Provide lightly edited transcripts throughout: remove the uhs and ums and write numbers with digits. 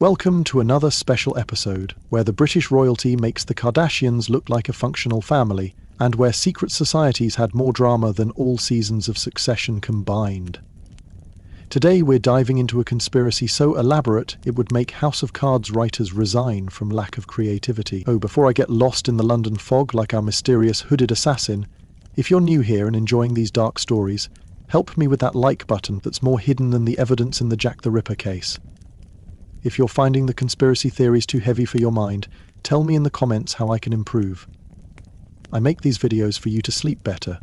Welcome to another special episode where the British royalty makes the Kardashians look like a functional family and where secret societies had more drama than all seasons of Succession combined. Today we're diving into a conspiracy so elaborate it would make House of Cards writers resign from lack of creativity. Oh, before I get lost in the London fog like our mysterious hooded assassin, if you're new here and enjoying these dark stories, help me with that like button that's more hidden than the evidence in the Jack the Ripper case. If you're finding the conspiracy theories too heavy for your mind, tell me in the comments how I can improve. I make these videos for you to sleep better,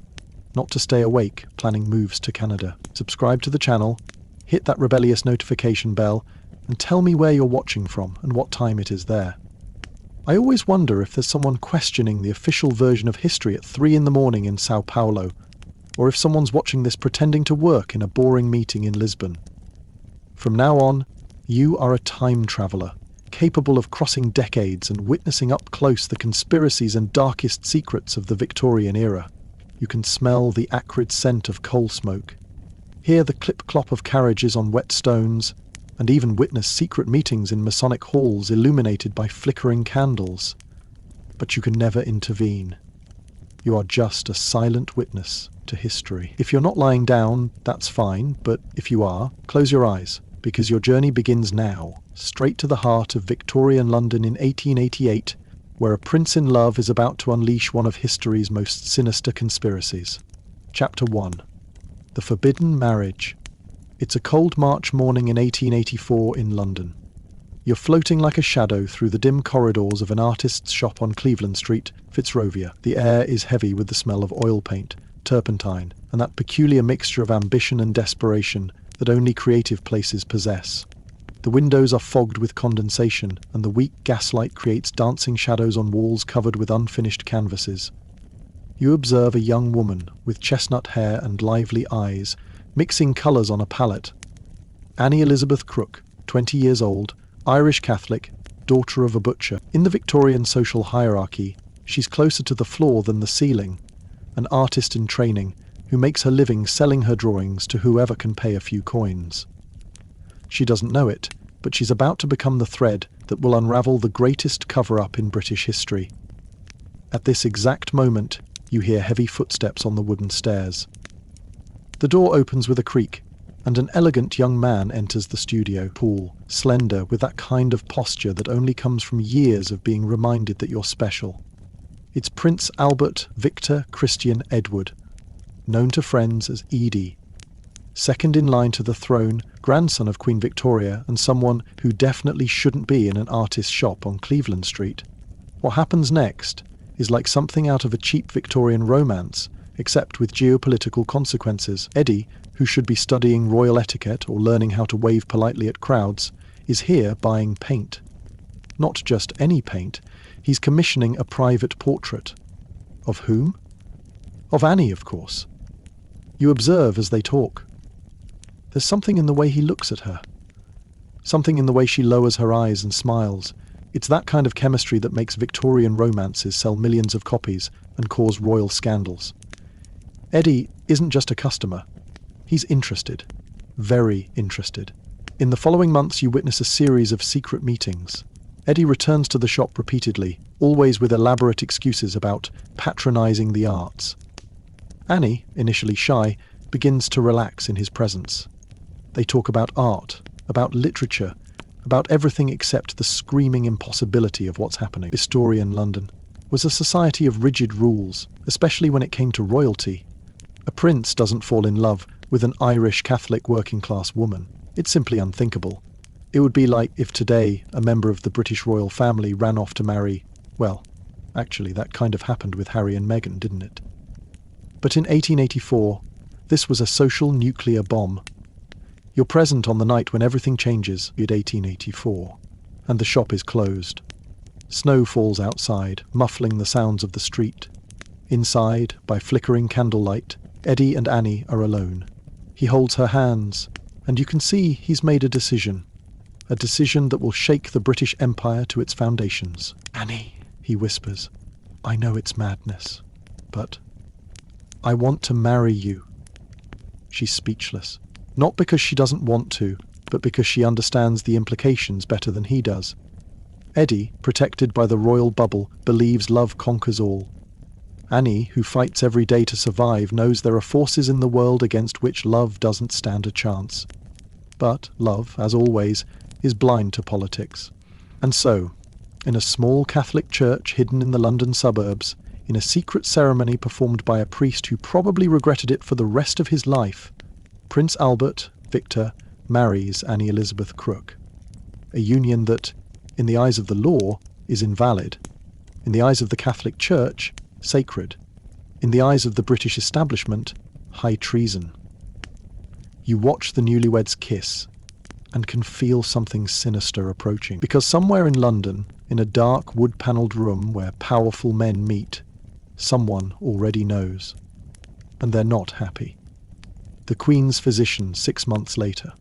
not to stay awake planning moves to Canada. Subscribe to the channel, hit that rebellious notification bell, and tell me where you're watching from and what time it is there. I always wonder if there's someone questioning the official version of history at 3 in the morning in Sao Paulo, or if someone's watching this pretending to work in a boring meeting in Lisbon. From now on, you are a time traveller, capable of crossing decades and witnessing up close the conspiracies and darkest secrets of the Victorian era. You can smell the acrid scent of coal smoke, hear the clip-clop of carriages on wet stones, and even witness secret meetings in Masonic halls illuminated by flickering candles. But you can never intervene. You are just a silent witness to history. If you're not lying down, that's fine, but if you are, close your eyes, because your journey begins now, straight to the heart of Victorian London in 1888, where a prince in love is about to unleash one of history's most sinister conspiracies. Chapter 1. The Forbidden Marriage. It's a cold March morning in 1884 in London. You're floating like a shadow through the dim corridors of an artist's shop on Cleveland Street, Fitzrovia. The air is heavy with the smell of oil paint, turpentine, and that peculiar mixture of ambition and desperation that only creative places possess. The windows are fogged with condensation, and the weak gaslight creates dancing shadows on walls covered with unfinished canvases. You observe a young woman with chestnut hair and lively eyes, mixing colours on a palette. Annie Elizabeth Crook, 20 years old, Irish Catholic, daughter of a butcher. In the Victorian social hierarchy, she's closer to the floor than the ceiling, an artist in training, who makes her living selling her drawings to whoever can pay a few coins. She doesn't know it, but she's about to become the thread that will unravel the greatest cover-up in British history. At this exact moment, you hear heavy footsteps on the wooden stairs. The door opens with a creak, and an elegant young man enters the studio. Tall, slender, with that kind of posture that only comes from years of being reminded that you're special. It's Prince Albert Victor Christian Edward, known to friends as Edie. Second in line to the throne, grandson of Queen Victoria and someone who definitely shouldn't be in an artist's shop on Cleveland Street. What happens next is like something out of a cheap Victorian romance, except with geopolitical consequences. Eddie, who should be studying royal etiquette or learning how to wave politely at crowds, is here buying paint. Not just any paint, he's commissioning a private portrait. Of whom? Of Annie, of course. You observe as they talk. There's something in the way he looks at her. Something in the way she lowers her eyes and smiles. It's that kind of chemistry that makes Victorian romances sell millions of copies and cause royal scandals. Eddie isn't just a customer. He's interested. Very interested. In the following months you witness a series of secret meetings. Eddie returns to the shop repeatedly, always with elaborate excuses about patronizing the arts. Annie, initially shy, begins to relax in his presence. They talk about art, about literature, about everything except the screaming impossibility of what's happening. Victorian London was a society of rigid rules, especially when it came to royalty. A prince doesn't fall in love with an Irish Catholic working-class woman. It's simply unthinkable. It would be like if today a member of the British royal family ran off to marry, well, actually that kind of happened with Harry and Meghan, didn't it? But in 1884, this was a social nuclear bomb. You're present on the night when everything changes in 1884, and the shop is closed. Snow falls outside, muffling the sounds of the street. Inside, by flickering candlelight, Eddie and Annie are alone. He holds her hands, and you can see he's made a decision that will shake the British Empire to its foundations. "Annie," he whispers, "I know it's madness, but I want to marry you." She's speechless. Not because she doesn't want to, but because she understands the implications better than he does. Eddie, protected by the royal bubble, believes love conquers all. Annie, who fights every day to survive, knows there are forces in the world against which love doesn't stand a chance. But love, as always, is blind to politics. And so, in a small Catholic church hidden in the London suburbs, in a secret ceremony performed by a priest who probably regretted it for the rest of his life, Prince Albert, Victor, marries Annie Elizabeth Crook. A union that, in the eyes of the law, is invalid. In the eyes of the Catholic Church, sacred. In the eyes of the British establishment, high treason. You watch the newlyweds kiss and can feel something sinister approaching. Because somewhere in London, in a dark wood-panelled room where powerful men meet, someone already knows. And they're not happy. The Queen's physician 6 months later.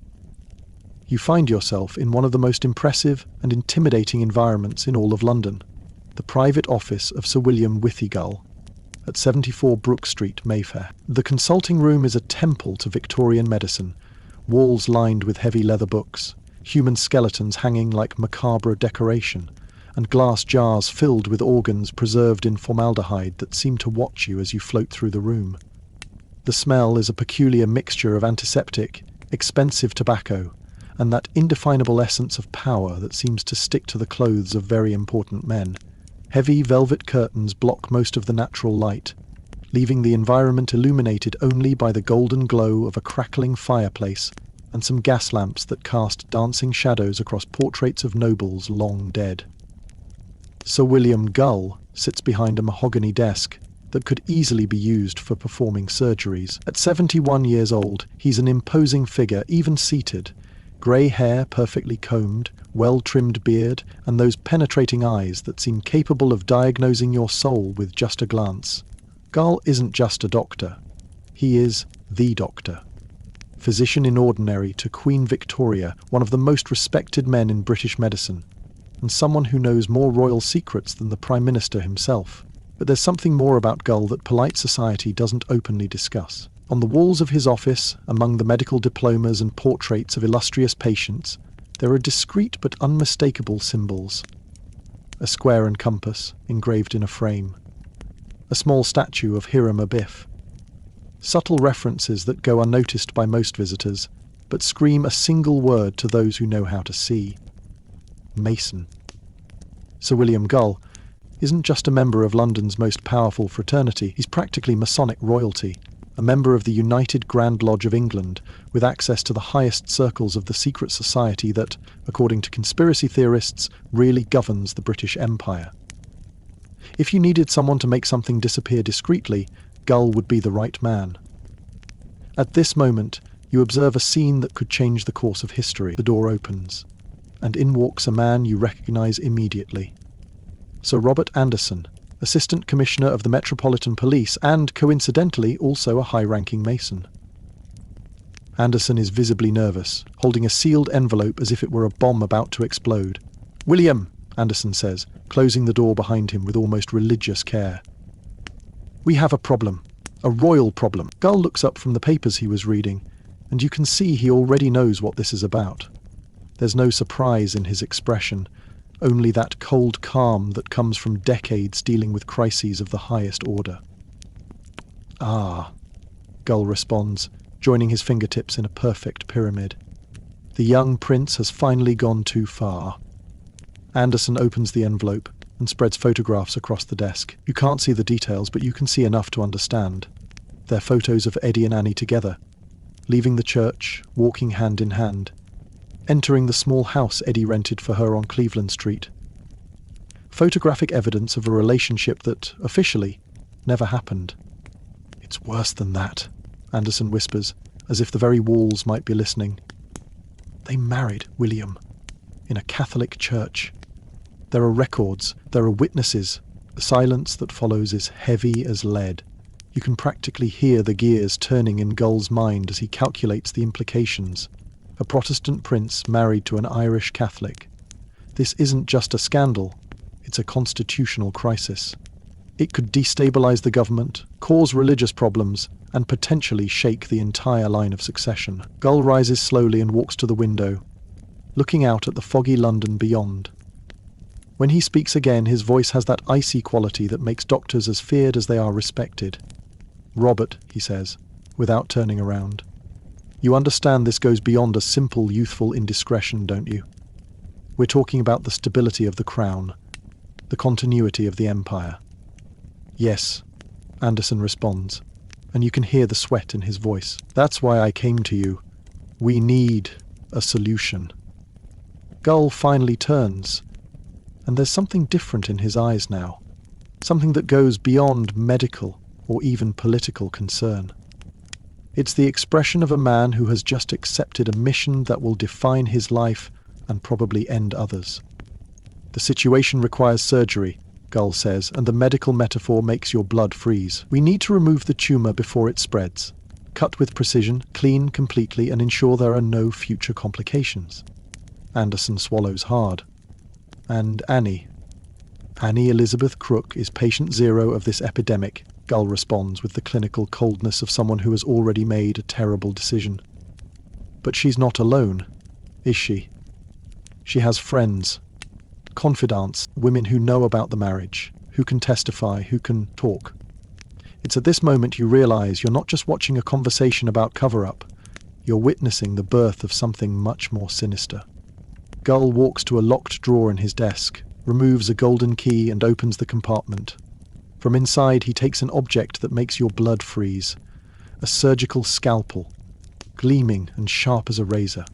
You find yourself in one of the most impressive and intimidating environments in all of London, the private office of Sir William Withigull, at 74 Brook Street, Mayfair. The consulting room is a temple to Victorian medicine, walls lined with heavy leather books, human skeletons hanging like macabre decoration, and glass jars filled with organs preserved in formaldehyde that seem to watch you as you float through the room. The smell is a peculiar mixture of antiseptic, expensive tobacco, and that indefinable essence of power that seems to stick to the clothes of very important men. Heavy velvet curtains block most of the natural light, leaving the environment illuminated only by the golden glow of a crackling fireplace and some gas lamps that cast dancing shadows across portraits of nobles long dead. Sir William Gull sits behind a mahogany desk that could easily be used for performing surgeries. At 71 years old, he's an imposing figure, even seated. Grey hair perfectly combed, well-trimmed beard, and those penetrating eyes that seem capable of diagnosing your soul with just a glance. Gull isn't just a doctor. He is the doctor. Physician in ordinary to Queen Victoria, one of the most respected men in British medicine, and someone who knows more royal secrets than the Prime Minister himself. But there's something more about Gull that polite society doesn't openly discuss. On the walls of his office, among the medical diplomas and portraits of illustrious patients, there are discreet but unmistakable symbols. A square and compass, engraved in a frame. A small statue of Hiram Abiff. Subtle references that go unnoticed by most visitors, but scream a single word to those who know how to see. Mason. Sir William Gull isn't just a member of London's most powerful fraternity, he's practically Masonic royalty. A member of the United Grand Lodge of England, with access to the highest circles of the secret society that, according to conspiracy theorists, really governs the British Empire. If you needed someone to make something disappear discreetly, Gull would be the right man. At this moment, you observe a scene that could change the course of history. The door opens, and in walks a man you recognise immediately. Sir Robert Anderson, Assistant Commissioner of the Metropolitan Police and, coincidentally, also a high-ranking Mason. Anderson is visibly nervous, holding a sealed envelope as if it were a bomb about to explode. "William," Anderson says, closing the door behind him with almost religious care. "We have a problem. A royal problem." Gull looks up from the papers he was reading, and you can see he already knows what this is about. There's no surprise in his expression, only that cold calm that comes from decades dealing with crises of the highest order. "Ah," Gull responds, joining his fingertips in a perfect pyramid. The young prince has finally gone too far. Anderson opens the envelope and spreads photographs across the desk. You can't see the details, but you can see enough to understand. They're photos of Eddie and Annie together, leaving the church, walking hand in hand, entering the small house Eddie rented for her on Cleveland Street. Photographic evidence of a relationship that, officially, never happened. "It's worse than that," Anderson whispers, as if the very walls might be listening. "They married, William, in a Catholic church. There are records, there are witnesses. The silence that follows is heavy as lead. You can practically hear the gears turning in Gull's mind as he calculates the implications. A Protestant prince married to an Irish Catholic. This isn't just a scandal, it's a constitutional crisis. It could destabilize the government, cause religious problems, and potentially shake the entire line of succession. Gull rises slowly and walks to the window, looking out at the foggy London beyond. When he speaks again, his voice has that icy quality that makes doctors as feared as they are respected. "Robert," he says, without turning around, "you understand this goes beyond a simple youthful indiscretion, don't you? We're talking about the stability of the crown, the continuity of the empire." "Yes," Anderson responds, and you can hear the sweat in his voice. "That's why I came to you. We need a solution." Gull finally turns, and there's something different in his eyes now, something that goes beyond medical or even political concern. It's the expression of a man who has just accepted a mission that will define his life and probably end others. "The situation requires surgery," Gull says, "and the medical metaphor makes your blood freeze. We need to remove the tumour before it spreads. Cut with precision, clean completely, and ensure there are no future complications." Anderson swallows hard. "And Annie Elizabeth Crook is patient zero of this epidemic," Gull responds with the clinical coldness of someone who has already made a terrible decision. "But she's not alone, is she? She has friends, confidants, women who know about the marriage, who can testify, who can talk." It's at this moment you realize you're not just watching a conversation about cover-up, you're witnessing the birth of something much more sinister. Gull walks to a locked drawer in his desk, removes a golden key and opens the compartment. From inside he takes an object that makes your blood freeze, a surgical scalpel, gleaming and sharp as a razor.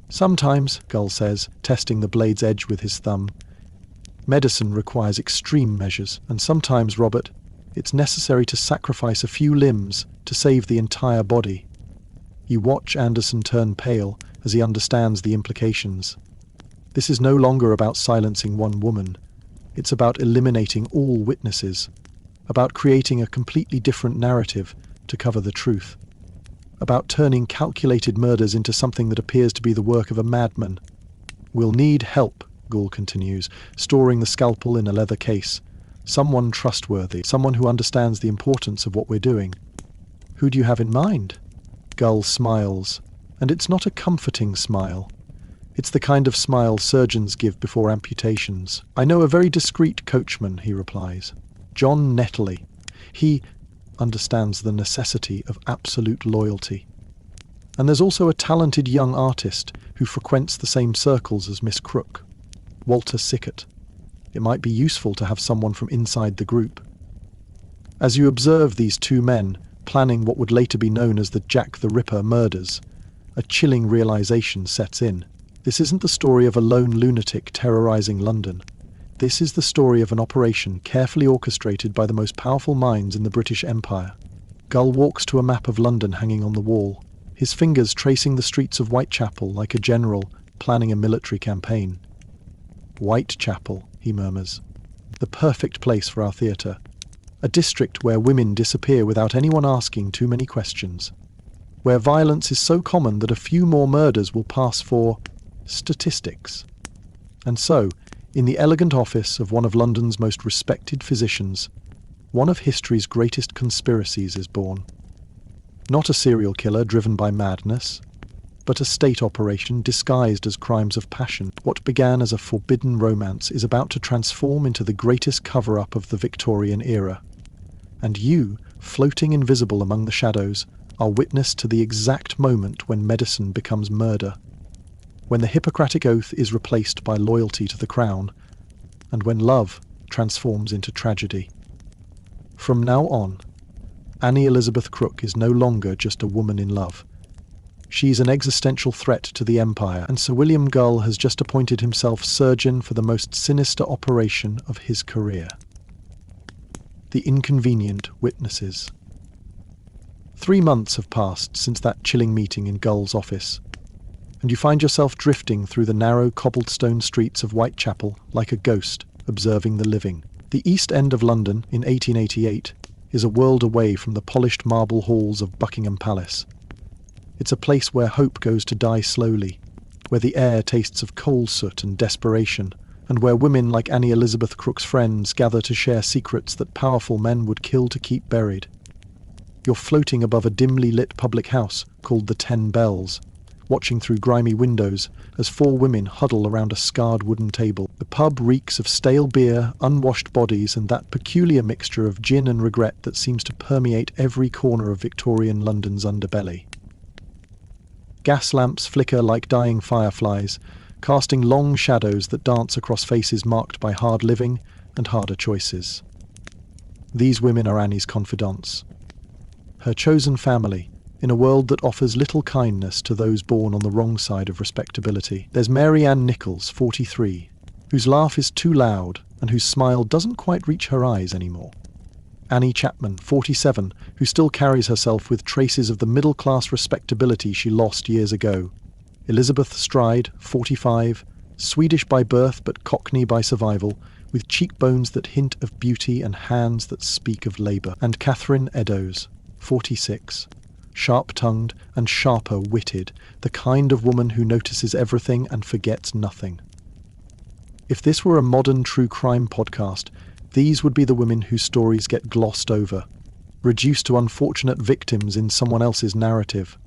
"Sometimes," Gull says, testing the blade's edge with his thumb, "medicine requires extreme measures, and sometimes, Robert, it's necessary to sacrifice a few limbs to save the entire body." You watch Anderson turn pale as he understands the implications. This is no longer about silencing one woman. It's about eliminating all witnesses, about creating a completely different narrative to cover the truth, about turning calculated murders into something that appears to be the work of a madman. "We'll need help," Gull continues, storing the scalpel in a leather case. "Someone trustworthy, someone who understands the importance of what we're doing." "Who do you have in mind?" Gull smiles, and it's not a comforting smile. It's the kind of smile surgeons give before amputations. "I know a very discreet coachman," he replies. "John Netley. He understands the necessity of absolute loyalty. And there's also a talented young artist who frequents the same circles as Miss Crook, Walter Sickert. It might be useful to have someone from inside the group." As you observe these two men planning what would later be known as the Jack the Ripper murders, a chilling realization sets in. This isn't the story of a lone lunatic terrorizing London. This is the story of an operation carefully orchestrated by the most powerful minds in the British Empire. Gull walks to a map of London hanging on the wall, his fingers tracing the streets of Whitechapel like a general planning a military campaign. "Whitechapel," he murmurs. "The perfect place for our theatre. A district where women disappear without anyone asking too many questions. Where violence is so common that a few more murders will pass for statistics." And so, in the elegant office of one of London's most respected physicians, one of history's greatest conspiracies is born. Not a serial killer driven by madness, but a state operation disguised as crimes of passion. What began as a forbidden romance is about to transform into the greatest cover-up of the Victorian era. And you, floating invisible among the shadows, are witness to the exact moment when medicine becomes murder, when the Hippocratic Oath is replaced by loyalty to the crown, and when love transforms into tragedy. From now on, Annie Elizabeth Crook is no longer just a woman in love. She's an existential threat to the empire, and Sir William Gull has just appointed himself surgeon for the most sinister operation of his career. The inconvenient witnesses. 3 months have passed since that chilling meeting in Gull's office, and you find yourself drifting through the narrow cobblestone streets of Whitechapel like a ghost observing the living. The East End of London in 1888 is a world away from the polished marble halls of Buckingham Palace. It's a place where hope goes to die slowly, where the air tastes of coal soot and desperation, and where women like Annie Elizabeth Crook's friends gather to share secrets that powerful men would kill to keep buried. You're floating above a dimly lit public house called the 10 Bells, watching through grimy windows as 4 women huddle around a scarred wooden table. The pub reeks of stale beer, unwashed bodies, and that peculiar mixture of gin and regret that seems to permeate every corner of Victorian London's underbelly. Gas lamps flicker like dying fireflies, casting long shadows that dance across faces marked by hard living and harder choices. These women are Annie's confidants. Her chosen family, in a world that offers little kindness to those born on the wrong side of respectability. There's Mary Ann Nichols, 43, whose laugh is too loud and whose smile doesn't quite reach her eyes anymore. Annie Chapman, 47, who still carries herself with traces of the middle-class respectability she lost years ago. Elizabeth Stride, 45, Swedish by birth but Cockney by survival, with cheekbones that hint of beauty and hands that speak of labour. And Catherine Eddowes, 46, sharp-tongued and sharper-witted, the kind of woman who notices everything and forgets nothing. If this were a modern true crime podcast, these would be the women whose stories get glossed over, reduced to unfortunate victims in someone else's narrative.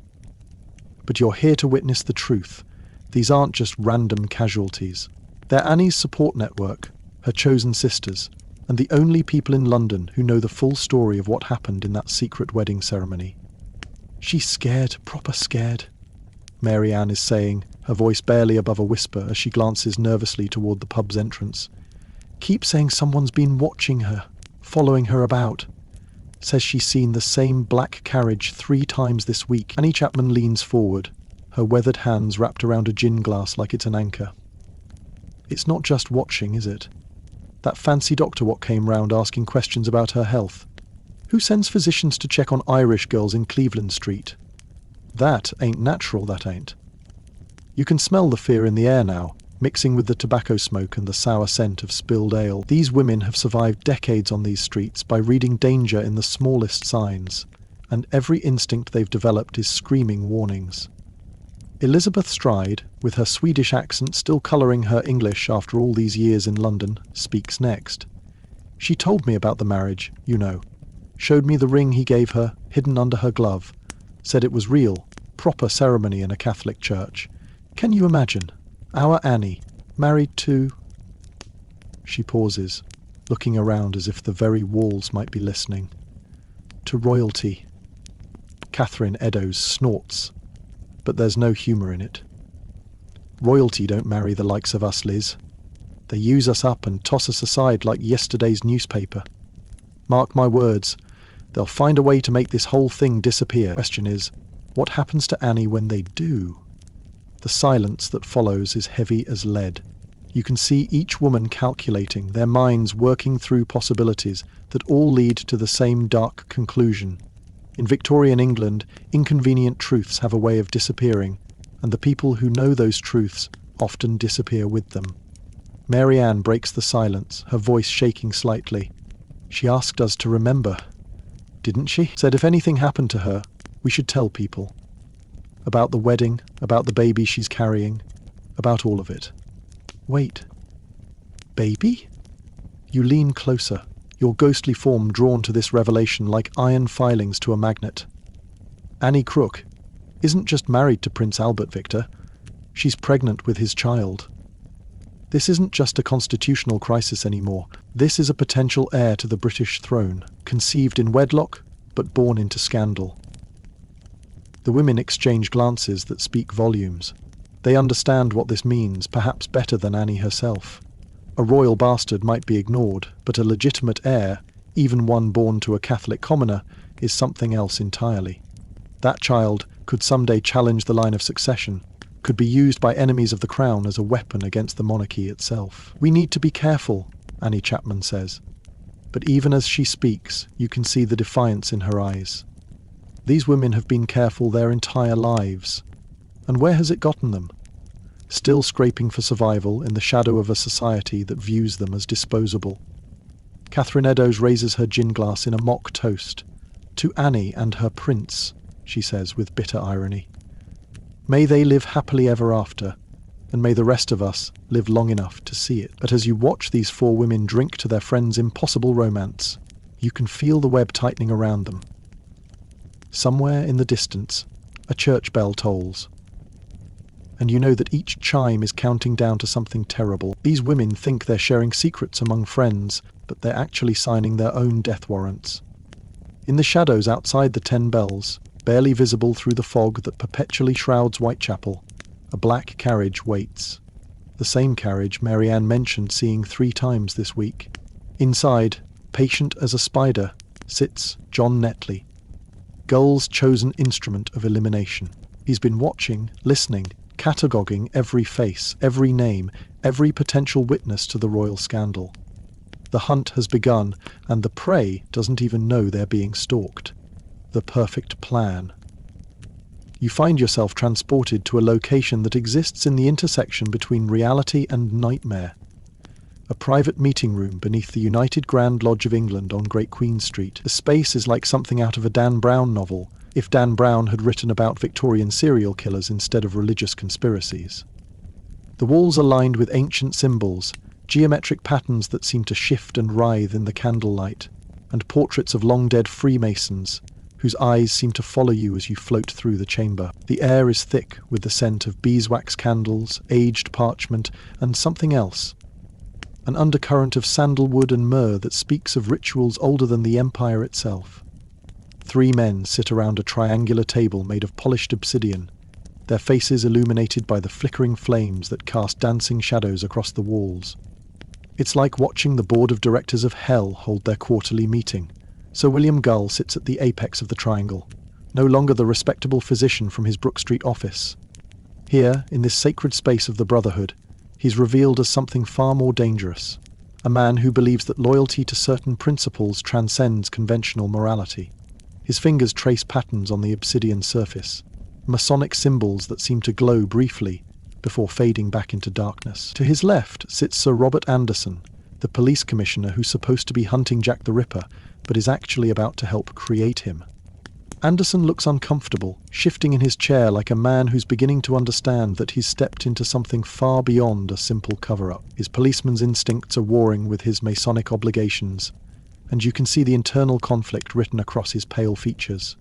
But you're here to witness the truth. These aren't just random casualties. They're Annie's support network, her chosen sisters, and the only people in London who know the full story of what happened in that secret wedding ceremony. "She's scared, proper scared," Mary Ann is saying, her voice barely above a whisper as she glances nervously toward the pub's entrance. "Keep saying someone's been watching her, following her about. Says she's seen the same black carriage 3 times this week." Annie Chapman leans forward, her weathered hands wrapped around a gin glass like it's an anchor. "It's not just watching, is it? That fancy doctor what came round asking questions about her health. Who sends physicians to check on Irish girls in Cleveland Street? That ain't natural, that ain't." You can smell the fear in the air now, mixing with the tobacco smoke and the sour scent of spilled ale. These women have survived decades on these streets by reading danger in the smallest signs, and every instinct they've developed is screaming warnings. Elizabeth Stride, with her Swedish accent still colouring her English after all these years in London, speaks next. "She told me about the marriage, you know. Showed me the ring he gave her, hidden under her glove. Said it was real, proper ceremony in a Catholic church. Can you imagine? Our Annie, married to..." She pauses, looking around as if the very walls might be listening. "To royalty." Catherine Eddowes snorts, but there's no humour in it. "Royalty don't marry the likes of us, Liz. They use us up and toss us aside like yesterday's newspaper. Mark my words, they'll find a way to make this whole thing disappear. Question is, what happens to Annie when they do?" The silence that follows is heavy as lead. You can see each woman calculating, their minds working through possibilities that all lead to the same dark conclusion. In Victorian England, inconvenient truths have a way of disappearing, and the people who know those truths often disappear with them. Mary Ann breaks the silence, her voice shaking slightly. "She asked us to remember, didn't she? Said if anything happened to her, we should tell people. About the wedding, about the baby she's carrying, about all of it." "Wait. Baby?" You lean closer, your ghostly form drawn to this revelation like iron filings to a magnet. Annie Crook isn't just married to Prince Albert, Victor. She's pregnant with his child. This isn't just a constitutional crisis anymore. This is a potential heir to the British throne, conceived in wedlock, but born into scandal. The women exchange glances that speak volumes. They understand what this means, perhaps better than Annie herself. A royal bastard might be ignored, but a legitimate heir, even one born to a Catholic commoner, is something else entirely. That child could someday challenge the line of succession, could be used by enemies of the crown as a weapon against the monarchy itself. "We need to be careful," Annie Chapman says. But even as she speaks, you can see the defiance in her eyes. These women have been careful their entire lives. And where has it gotten them? Still scraping for survival in the shadow of a society that views them as disposable. Catherine Eddowes raises her gin glass in a mock toast. "To Annie and her prince," she says with bitter irony. "May they live happily ever after. and may the rest of us live long enough to see it. But as you watch these four women drink to their friend's impossible romance, you can feel the web tightening around them. Somewhere in the distance, a church bell tolls, and you know that each chime is counting down to something terrible. These women think they're sharing secrets among friends, but they're actually signing their own death warrants. In the shadows outside the 10 bells, barely visible through the fog that perpetually shrouds Whitechapel, a black carriage waits. The same carriage Marianne mentioned seeing 3 times this week. Inside, patient as a spider, sits John Netley, Gull's chosen instrument of elimination. He's been watching, listening, cataloguing every face, every name, every potential witness to the royal scandal. The hunt has begun, and the prey doesn't even know they're being stalked. The perfect plan. You find yourself transported to a location that exists in the intersection between reality and nightmare. A private meeting room beneath the United Grand Lodge of England on Great Queen Street. The space is like something out of a Dan Brown novel, if Dan Brown had written about Victorian serial killers instead of religious conspiracies. The walls are lined with ancient symbols, geometric patterns that seem to shift and writhe in the candlelight, and portraits of long-dead Freemasons, whose eyes seem to follow you as you float through the chamber. The air is thick with the scent of beeswax candles, aged parchment, and something else. An undercurrent of sandalwood and myrrh that speaks of rituals older than the empire itself. 3 men sit around a triangular table made of polished obsidian, their faces illuminated by the flickering flames that cast dancing shadows across the walls. It's like watching the board of directors of hell hold their quarterly meeting. Sir William Gull sits at the apex of the triangle, no longer the respectable physician from his Brook Street office. Here, in this sacred space of the Brotherhood, he's revealed as something far more dangerous, a man who believes that loyalty to certain principles transcends conventional morality. His fingers trace patterns on the obsidian surface, Masonic symbols that seem to glow briefly before fading back into darkness. To his left sits Sir Robert Anderson, the police commissioner who's supposed to be hunting Jack the Ripper, but is actually about to help create him. Anderson looks uncomfortable, shifting in his chair like a man who's beginning to understand that he's stepped into something far beyond a simple cover-up. His policeman's instincts are warring with his Masonic obligations, and you can see the internal conflict written across his pale features.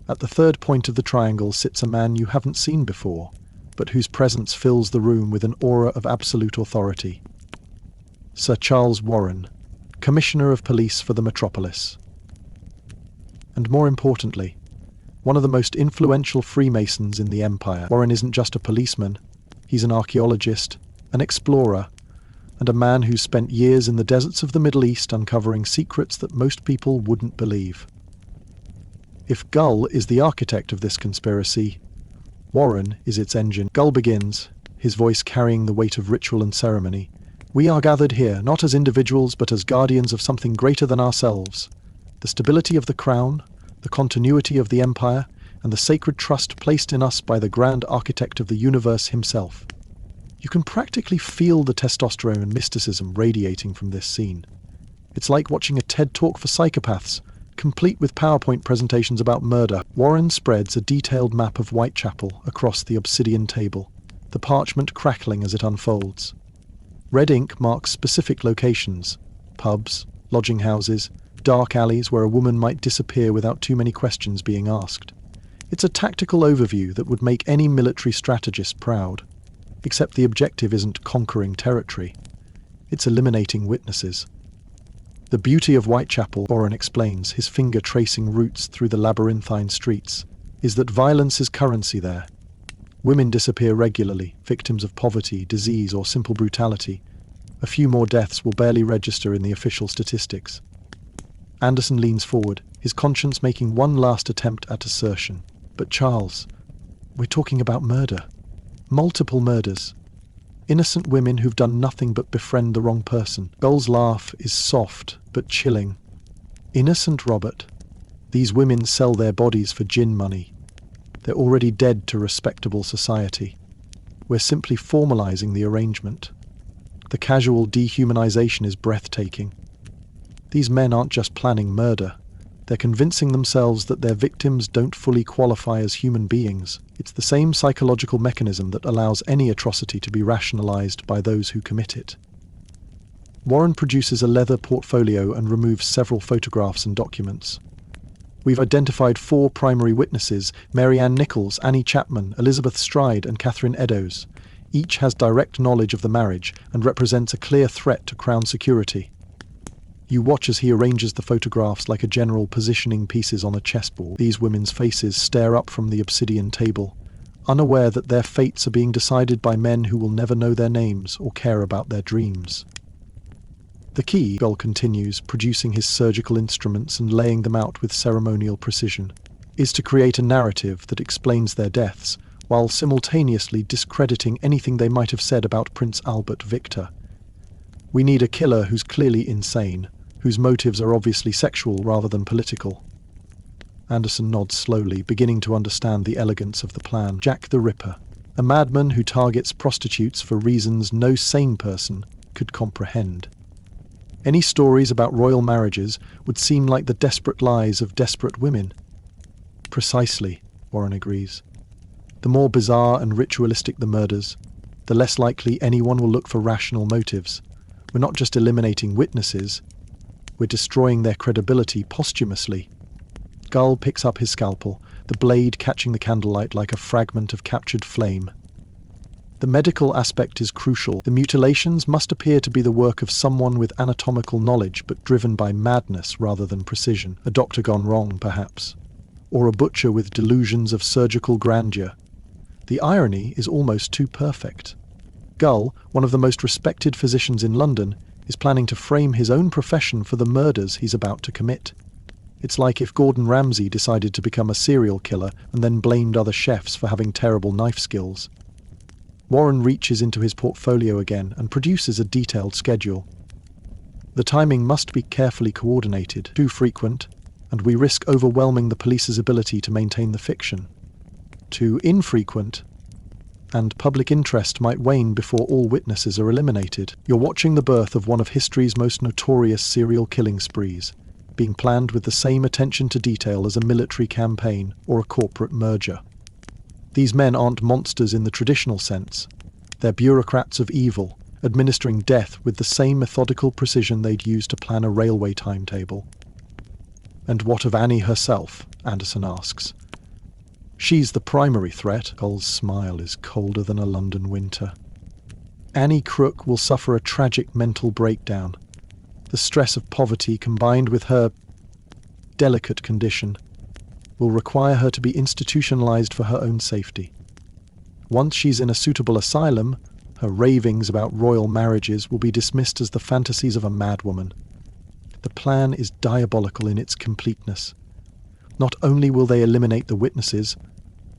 At the third point of the triangle sits a man you haven't seen before, but whose presence fills the room with an aura of absolute authority. Sir Charles Warren, Commissioner of Police for the Metropolis. And more importantly, one of the most influential Freemasons in the Empire. Warren isn't just a policeman, he's an archaeologist, an explorer, and a man who's spent years in the deserts of the Middle East uncovering secrets that most people wouldn't believe. If Gull is the architect of this conspiracy, Warren is its engine. Gull begins, his voice carrying the weight of ritual and ceremony. We are gathered here, not as individuals, but as guardians of something greater than ourselves. The stability of the crown, the continuity of the empire, and the sacred trust placed in us by the grand architect of the universe himself. You can practically feel the testosterone and mysticism radiating from this scene. It's like watching a TED Talk for psychopaths, complete with PowerPoint presentations about murder. Warren spreads a detailed map of Whitechapel across the obsidian table, the parchment crackling as it unfolds. Red ink marks specific locations, pubs, lodging houses, dark alleys where a woman might disappear without too many questions being asked. It's a tactical overview that would make any military strategist proud. Except the objective isn't conquering territory, it's eliminating witnesses. The beauty of Whitechapel, Warren explains, his finger tracing routes through the labyrinthine streets, is that violence is currency there. Women disappear regularly, victims of poverty, disease, or simple brutality. A few more deaths will barely register in the official statistics. Anderson leans forward, his conscience making one last attempt at assertion. But Charles, we're talking about murder. Multiple murders. Innocent women who've done nothing but befriend the wrong person. Gull's laugh is soft but chilling. Innocent, Robert. These women sell their bodies for gin money. They're already dead to respectable society. We're simply formalizing the arrangement. The casual dehumanization is breathtaking. These men aren't just planning murder. They're convincing themselves that their victims don't fully qualify as human beings. It's the same psychological mechanism that allows any atrocity to be rationalized by those who commit it. Warren produces a leather portfolio and removes several photographs and documents. We've identified 4 primary witnesses: Mary Ann Nichols, Annie Chapman, Elizabeth Stride, and Catherine Eddowes. Each has direct knowledge of the marriage and represents a clear threat to Crown security. You watch as he arranges the photographs like a general positioning pieces on a chessboard. These women's faces stare up from the obsidian table, unaware that their fates are being decided by men who will never know their names or care about their dreams. The key, Gull continues, producing his surgical instruments and laying them out with ceremonial precision, is to create a narrative that explains their deaths, while simultaneously discrediting anything they might have said about Prince Albert Victor. We need a killer who's clearly insane, whose motives are obviously sexual rather than political. Anderson nods slowly, beginning to understand the elegance of the plan. Jack the Ripper, a madman who targets prostitutes for reasons no sane person could comprehend. Any stories about royal marriages would seem like the desperate lies of desperate women. Precisely, Warren agrees. The more bizarre and ritualistic the murders, the less likely anyone will look for rational motives. We're not just eliminating witnesses, we're destroying their credibility posthumously. Gull picks up his scalpel, the blade catching the candlelight like a fragment of captured flame. The medical aspect is crucial. The mutilations must appear to be the work of someone with anatomical knowledge but driven by madness rather than precision. A doctor gone wrong, perhaps. Or a butcher with delusions of surgical grandeur. The irony is almost too perfect. Gull, one of the most respected physicians in London, is planning to frame his own profession for the murders he's about to commit. It's like if Gordon Ramsay decided to become a serial killer and then blamed other chefs for having terrible knife skills. Warren reaches into his portfolio again and produces a detailed schedule. The timing must be carefully coordinated, too frequent, and we risk overwhelming the police's ability to maintain the fiction. Too infrequent, and public interest might wane before all witnesses are eliminated. You're watching the birth of one of history's most notorious serial killing sprees, being planned with the same attention to detail as a military campaign or a corporate merger. These men aren't monsters in the traditional sense. They're bureaucrats of evil, administering death with the same methodical precision they'd use to plan a railway timetable. And what of Annie herself? Anderson asks. She's the primary threat. Gull's smile is colder than a London winter. Annie Crook will suffer a tragic mental breakdown. The stress of poverty combined with her delicate condition will require her to be institutionalized for her own safety. Once she's in a suitable asylum, her ravings about royal marriages will be dismissed as the fantasies of a madwoman. The plan is diabolical in its completeness. Not only will they eliminate the witnesses,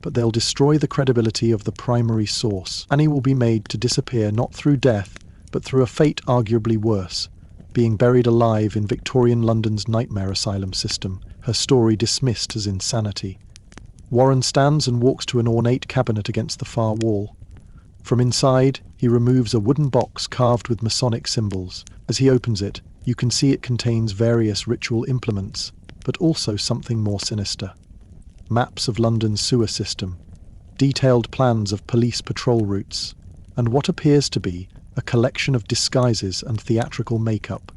but they'll destroy the credibility of the primary source. Annie will be made to disappear not through death, but through a fate arguably worse, being buried alive in Victorian London's nightmare asylum system, her story dismissed as insanity. Warren stands and walks to an ornate cabinet against the far wall. From inside, he removes a wooden box carved with Masonic symbols. As he opens it, you can see it contains various ritual implements, but also something more sinister. Maps of London's sewer system, detailed plans of police patrol routes, and what appears to be a collection of disguises and theatrical makeup.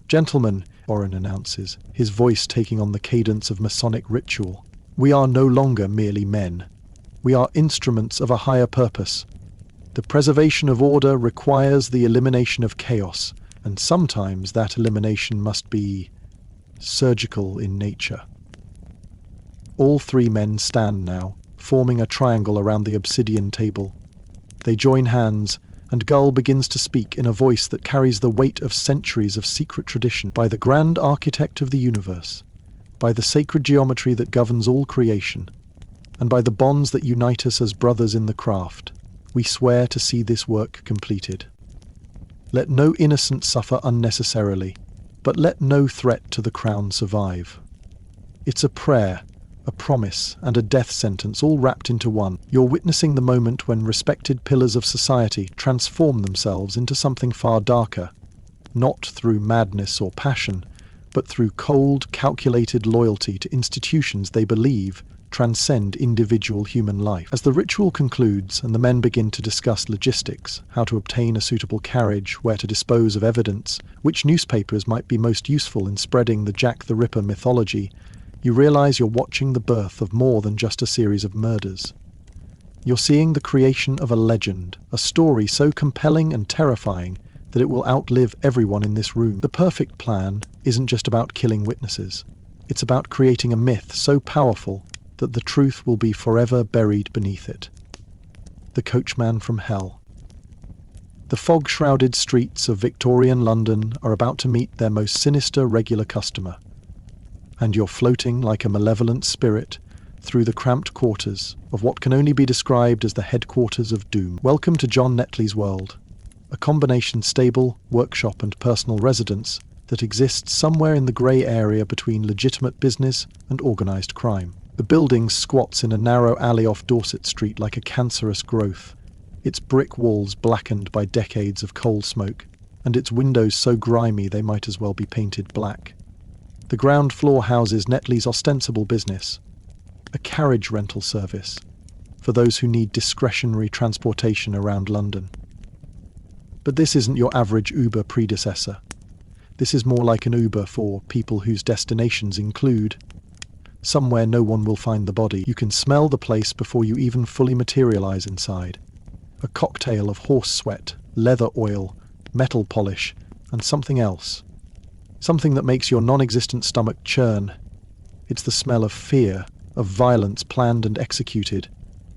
"Gentlemen," Warren announces, his voice taking on the cadence of Masonic ritual, "we are no longer merely men. We are instruments of a higher purpose. The preservation of order requires the elimination of chaos, and sometimes that elimination must be surgical in nature." All 3 men stand now, forming a triangle around the obsidian table. They join hands, and Gull begins to speak in a voice that carries the weight of centuries of secret tradition. "By the grand architect of the universe, by the sacred geometry that governs all creation, and by the bonds that unite us as brothers in the craft, we swear to see this work completed. Let no innocent suffer unnecessarily, but let no threat to the crown survive." It's a prayer, a promise, and a death sentence all wrapped into one. You're witnessing the moment when respected pillars of society transform themselves into something far darker, not through madness or passion, but through cold, calculated loyalty to institutions they believe transcend individual human life. As the ritual concludes and the men begin to discuss logistics, how to obtain a suitable carriage, where to dispose of evidence, which newspapers might be most useful in spreading the Jack the Ripper mythology, you realize you're watching the birth of more than just a series of murders. You're seeing the creation of a legend, a story so compelling and terrifying that it will outlive everyone in this room. The perfect plan isn't just about killing witnesses. It's about creating a myth so powerful that the truth will be forever buried beneath it. The Coachman from Hell. The fog-shrouded streets of Victorian London are about to meet their most sinister regular customer, and you're floating like a malevolent spirit through the cramped quarters of what can only be described as the headquarters of doom. Welcome to John Netley's world, a combination stable, workshop and personal residence that exists somewhere in the grey area between legitimate business and organised crime. The building squats in a narrow alley off Dorset Street like a cancerous growth, its brick walls blackened by decades of coal smoke, and its windows so grimy they might as well be painted black. The ground floor houses Netley's ostensible business, a carriage rental service for those who need discretionary transportation around London. But this isn't your average Uber predecessor. This is more like an Uber for people whose destinations include somewhere no one will find the body. You can smell the place before you even fully materialize inside. A cocktail of horse sweat, leather oil, metal polish, and something else. Something that makes your non-existent stomach churn. It's the smell of fear, of violence planned and executed,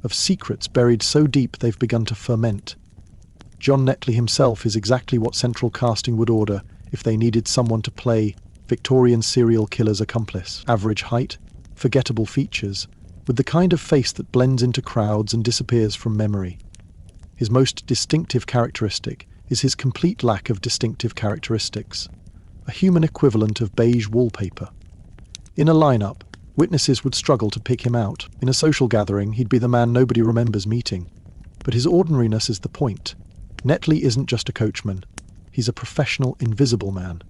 of secrets buried so deep they've begun to ferment. John Netley himself is exactly what central casting would order if they needed someone to play Victorian serial killer's accomplice. Average height, forgettable features, with the kind of face that blends into crowds and disappears from memory. His most distinctive characteristic is his complete lack of distinctive characteristics, a human equivalent of beige wallpaper. In a lineup, witnesses would struggle to pick him out. In a social gathering, he'd be the man nobody remembers meeting. But his ordinariness is the point. Netley isn't just a coachman. He's a professional invisible man.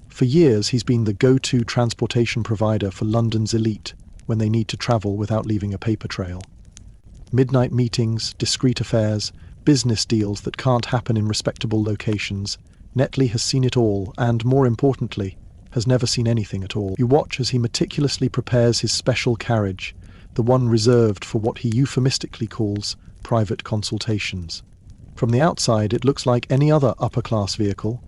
For years, he's been the go-to transportation provider for London's elite when they need to travel without leaving a paper trail. Midnight meetings, discreet affairs, business deals that can't happen in respectable locations. Netley has seen it all and, more importantly, has never seen anything at all. You watch as he meticulously prepares his special carriage, the one reserved for what he euphemistically calls private consultations. From the outside, it looks like any other upper-class vehicle.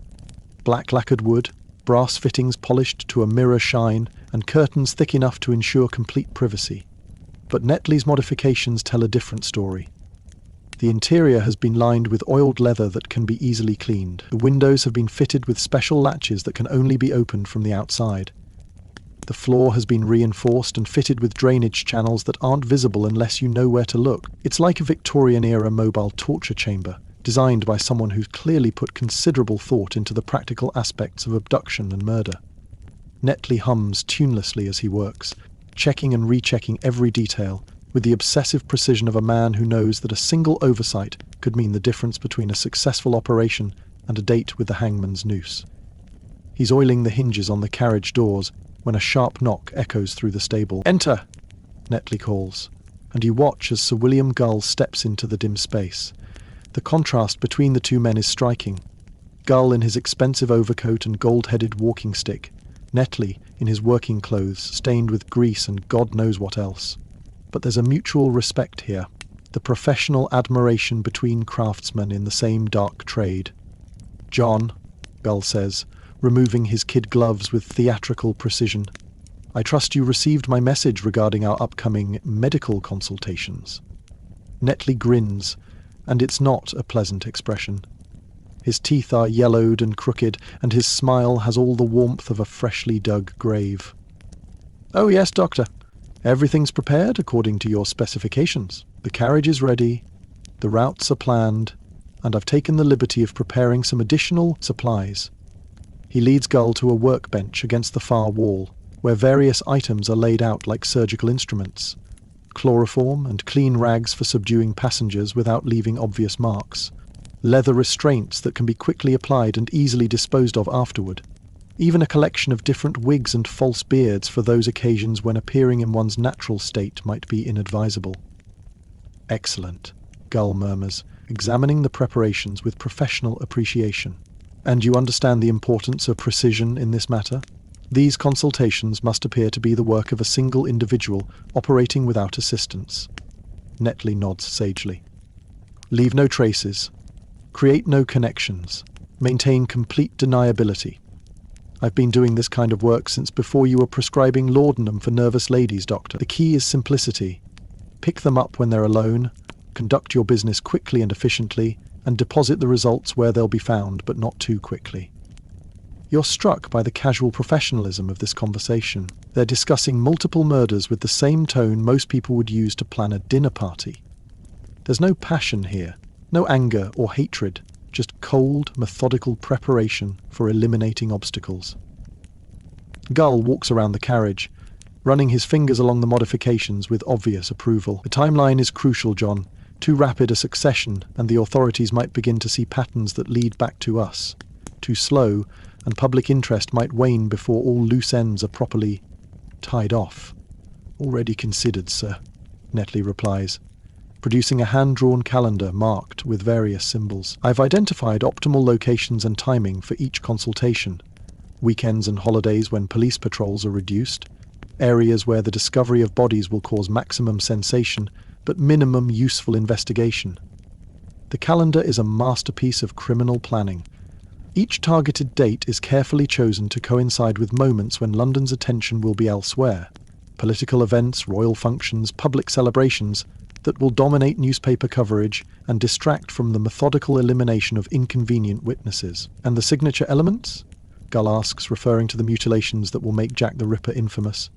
Black lacquered wood, brass fittings polished to a mirror shine, and curtains thick enough to ensure complete privacy. But Netley's modifications tell a different story. The interior has been lined with oiled leather that can be easily cleaned. The windows have been fitted with special latches that can only be opened from the outside. The floor has been reinforced and fitted with drainage channels that aren't visible unless you know where to look. It's like a Victorian-era mobile torture chamber, designed by someone who's clearly put considerable thought into the practical aspects of abduction and murder. Netley hums tunelessly as he works, checking and rechecking every detail, with the obsessive precision of a man who knows that a single oversight could mean the difference between a successful operation and a date with the hangman's noose. He's oiling the hinges on the carriage doors when a sharp knock echoes through the stable. "Enter!" Netley calls, and you watch as Sir William Gull steps into the dim space. The contrast between the two men is striking. Gull in his expensive overcoat and gold-headed walking stick, Netley in his working clothes stained with grease and God knows what else. But there's a mutual respect here, the professional admiration between craftsmen in the same dark trade. "John," Gull says, removing his kid gloves with theatrical precision, "I trust you received my message regarding our upcoming medical consultations." Netley grins, and it's not a pleasant expression. His teeth are yellowed and crooked, and his smile has all the warmth of a freshly dug grave. "Oh yes, Doctor. Everything's prepared according to your specifications. The carriage is ready, the routes are planned, and I've taken the liberty of preparing some additional supplies." He leads Gull to a workbench against the far wall, where various items are laid out like surgical instruments. Chloroform and clean rags for subduing passengers without leaving obvious marks. Leather restraints that can be quickly applied and easily disposed of afterward. Even a collection of different wigs and false beards for those occasions when appearing in one's natural state might be inadvisable. Excellent, Gull murmurs, examining the preparations with professional appreciation. And you understand the importance of precision in this matter? These consultations must appear to be the work of a single individual operating without assistance. Netley nods sagely. Leave no traces. Create no connections. Maintain complete deniability. I've been doing this kind of work since before you were prescribing laudanum for nervous ladies, Doctor. The key is simplicity. Pick them up when they're alone, conduct your business quickly and efficiently, and deposit the results where they'll be found, but not too quickly. You're struck by the casual professionalism of this conversation. They're discussing multiple murders with the same tone most people would use to plan a dinner party. There's no passion here, no anger or hatred, just cold, methodical preparation for eliminating obstacles. Gull walks around the carriage, running his fingers along the modifications with obvious approval. The timeline is crucial, John. Too rapid a succession, and the authorities might begin to see patterns that lead back to us. Too slow, and public interest might wane before all loose ends are properly tied off. Already considered, sir, Netley replies, producing a hand-drawn calendar marked with various symbols. I've identified optimal locations and timing for each consultation. Weekends and holidays when police patrols are reduced. Areas where the discovery of bodies will cause maximum sensation, but minimum useful investigation. The calendar is a masterpiece of criminal planning. Each targeted date is carefully chosen to coincide with moments when London's attention will be elsewhere. Political events, royal functions, public celebrations that will dominate newspaper coverage and distract from the methodical elimination of inconvenient witnesses. And the signature elements? Gull asks, referring to the mutilations that will make Jack the Ripper infamous.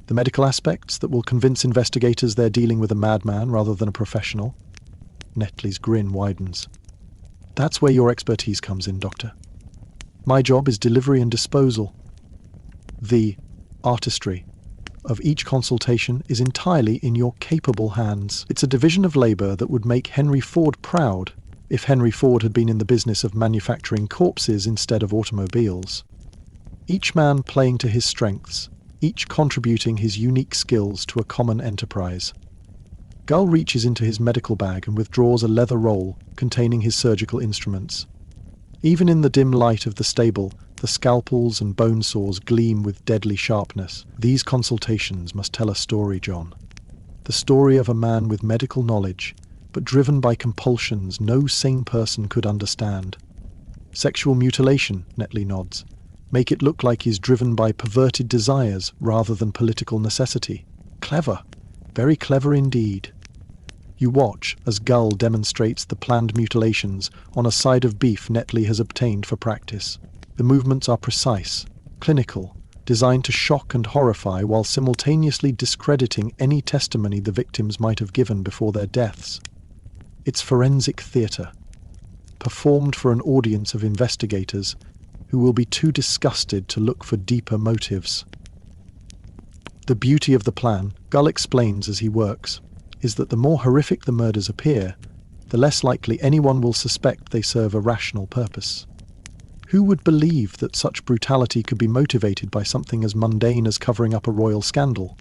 The medical aspects that will convince investigators they're dealing with a madman rather than a professional. Netley's grin widens. That's where your expertise comes in, Doctor. My job is delivery and disposal. The artistry of each consultation is entirely in your capable hands. It's a division of labour that would make Henry Ford proud if Henry Ford had been in the business of manufacturing corpses instead of automobiles. Each man playing to his strengths, each contributing his unique skills to a common enterprise. Gull reaches into his medical bag and withdraws a leather roll containing his surgical instruments. Even in the dim light of the stable, the scalpels and bone saws gleam with deadly sharpness. These consultations must tell a story, John. The story of a man with medical knowledge, but driven by compulsions no sane person could understand. Sexual mutilation, Netley nods. Make it look like he's driven by perverted desires rather than political necessity. Clever. Very clever indeed. You watch as Gull demonstrates the planned mutilations on a side of beef Netley has obtained for practice. The movements are precise, clinical, designed to shock and horrify while simultaneously discrediting any testimony the victims might have given before their deaths. It's forensic theatre, performed for an audience of investigators who will be too disgusted to look for deeper motives. The beauty of the plan, Gull explains as he works, is that the more horrific the murders appear, the less likely anyone will suspect they serve a rational purpose. Who would believe that such brutality could be motivated by something as mundane as covering up a royal scandal?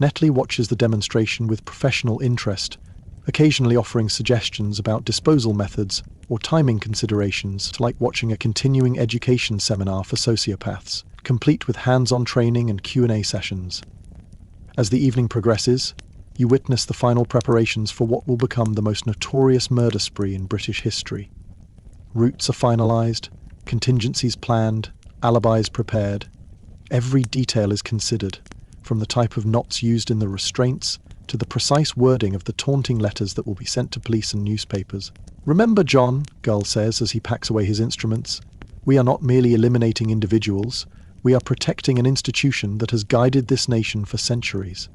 Netley watches the demonstration with professional interest, occasionally offering suggestions about disposal methods or timing considerations, like watching a continuing education seminar for sociopaths, complete with hands-on training and Q&A sessions. As the evening progresses, you witness the final preparations for what will become the most notorious murder spree in British history. Routes are finalised, contingencies planned, alibis prepared. Every detail is considered, from the type of knots used in the restraints to the precise wording of the taunting letters that will be sent to police and newspapers. Remember, John, Gull says as he packs away his instruments, we are not merely eliminating individuals, we are protecting an institution that has guided this nation for centuries.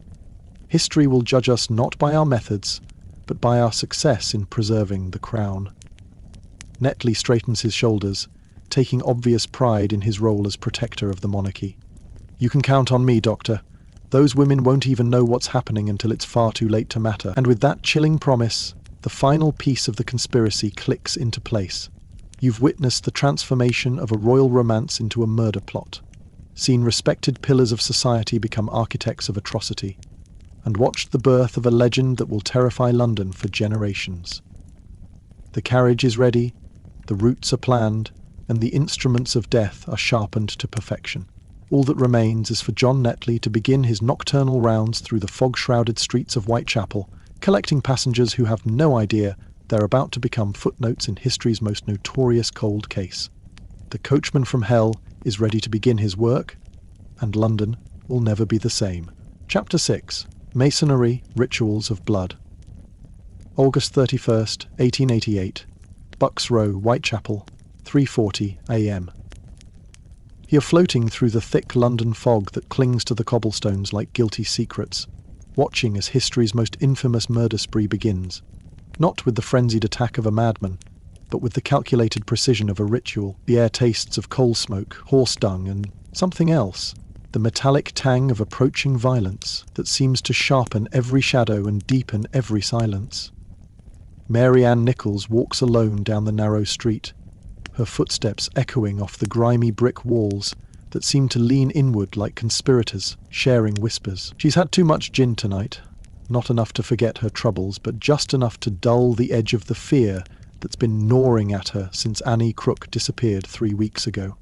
History will judge us not by our methods, but by our success in preserving the crown. Netley straightens his shoulders, taking obvious pride in his role as protector of the monarchy. You can count on me, Doctor. Those women won't even know what's happening until it's far too late to matter. And with that chilling promise, the final piece of the conspiracy clicks into place. You've witnessed the transformation of a royal romance into a murder plot, seen respected pillars of society become architects of atrocity, and watched the birth of a legend that will terrify London for generations. The carriage is ready, the routes are planned, and the instruments of death are sharpened to perfection. All that remains is for John Netley to begin his nocturnal rounds through the fog-shrouded streets of Whitechapel, collecting passengers who have no idea they're about to become footnotes in history's most notorious cold case. The coachman from hell is ready to begin his work, and London will never be the same. Chapter 6. Masonry, Rituals of Blood. August 31st, 1888. Bucks Row, Whitechapel, 3:40 a.m. You're floating through the thick London fog that clings to the cobblestones like guilty secrets, watching as history's most infamous murder spree begins. Not with the frenzied attack of a madman, but with the calculated precision of a ritual. The air tastes of coal smoke, horse dung, and something else. The metallic tang of approaching violence that seems to sharpen every shadow and deepen every silence. Mary Ann Nichols walks alone down the narrow street, her footsteps echoing off the grimy brick walls that seem to lean inward like conspirators, sharing whispers. She's had too much gin tonight, not enough to forget her troubles, but just enough to dull the edge of the fear that's been gnawing at her since Annie Crook disappeared 3 weeks ago.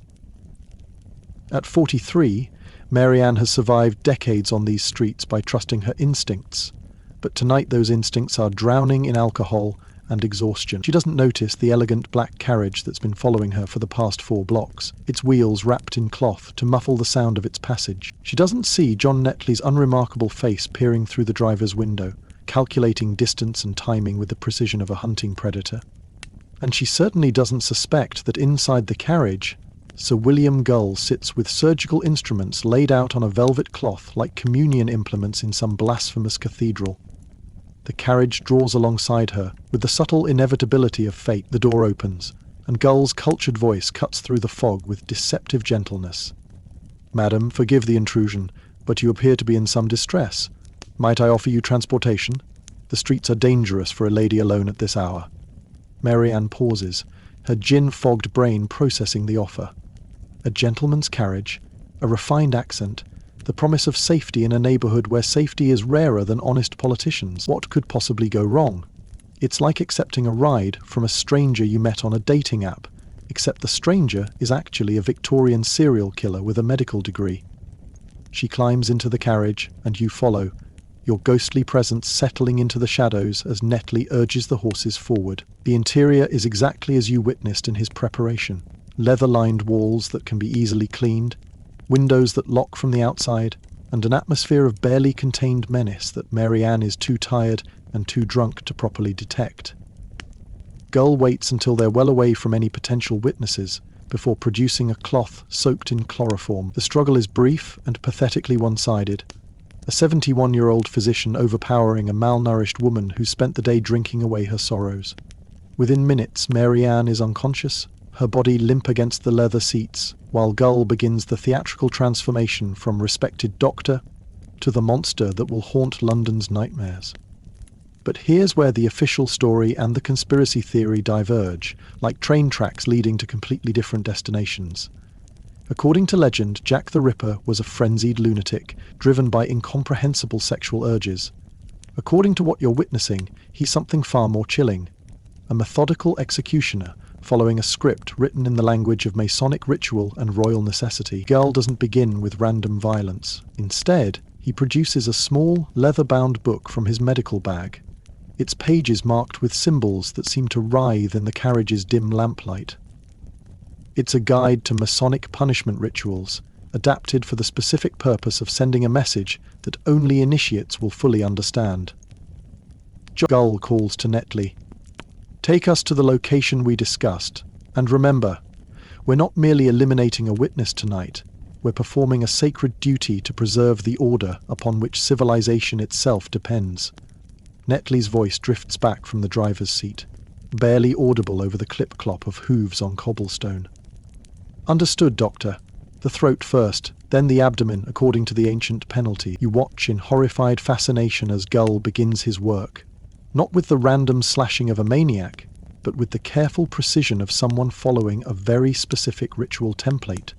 At 43, Mary Ann has survived decades on these streets by trusting her instincts, but tonight those instincts are drowning in alcohol and exhaustion. She doesn't notice the elegant black carriage that's been following her for the past 4 blocks, its wheels wrapped in cloth to muffle the sound of its passage. She doesn't see John Netley's unremarkable face peering through the driver's window, calculating distance and timing with the precision of a hunting predator. And she certainly doesn't suspect that inside the carriage, Sir William Gull sits with surgical instruments laid out on a velvet cloth like communion implements in some blasphemous cathedral. The carriage draws alongside her. With the subtle inevitability of fate, the door opens, and Gull's cultured voice cuts through the fog with deceptive gentleness. "Madam, forgive the intrusion, but you appear to be in some distress. Might I offer you transportation? The streets are dangerous for a lady alone at this hour." Mary Ann pauses, her gin-fogged brain processing the offer. A gentleman's carriage, a refined accent, the promise of safety in a neighbourhood where safety is rarer than honest politicians. What could possibly go wrong? It's like accepting a ride from a stranger you met on a dating app, except the stranger is actually a Victorian serial killer with a medical degree. She climbs into the carriage, and you follow, your ghostly presence settling into the shadows as Netley urges the horses forward. The interior is exactly as you witnessed in his preparation. Leather-lined walls that can be easily cleaned, windows that lock from the outside, and an atmosphere of barely contained menace that Mary Ann is too tired and too drunk to properly detect. Gull waits until they're well away from any potential witnesses before producing a cloth soaked in chloroform. The struggle is brief and pathetically one-sided. A 71-year-old physician overpowering a malnourished woman who spent the day drinking away her sorrows. Within minutes, Mary Ann is unconscious, her body limp against the leather seats, while Gull begins the theatrical transformation from respected doctor to the monster that will haunt London's nightmares. But here's where the official story and the conspiracy theory diverge, like train tracks leading to completely different destinations. According to legend, Jack the Ripper was a frenzied lunatic, driven by incomprehensible sexual urges. According to what you're witnessing, he's something far more chilling. A methodical executioner, following a script written in the language of Masonic ritual and royal necessity. Gull doesn't begin with random violence. Instead, he produces a small, leather-bound book from his medical bag, its pages marked with symbols that seem to writhe in the carriage's dim lamplight. It's a guide to Masonic punishment rituals, adapted for the specific purpose of sending a message that only initiates will fully understand. Gull calls to Netley. "Take us to the location we discussed, and remember, we're not merely eliminating a witness tonight, we're performing a sacred duty to preserve the order upon which civilization itself depends." Netley's voice drifts back from the driver's seat, barely audible over the clip-clop of hooves on cobblestone. "Understood, Doctor. The throat first, then the abdomen, according to the ancient penalty." You watch in horrified fascination as Gull begins his work. Not with the random slashing of a maniac, but with the careful precision of someone following a very specific ritual template.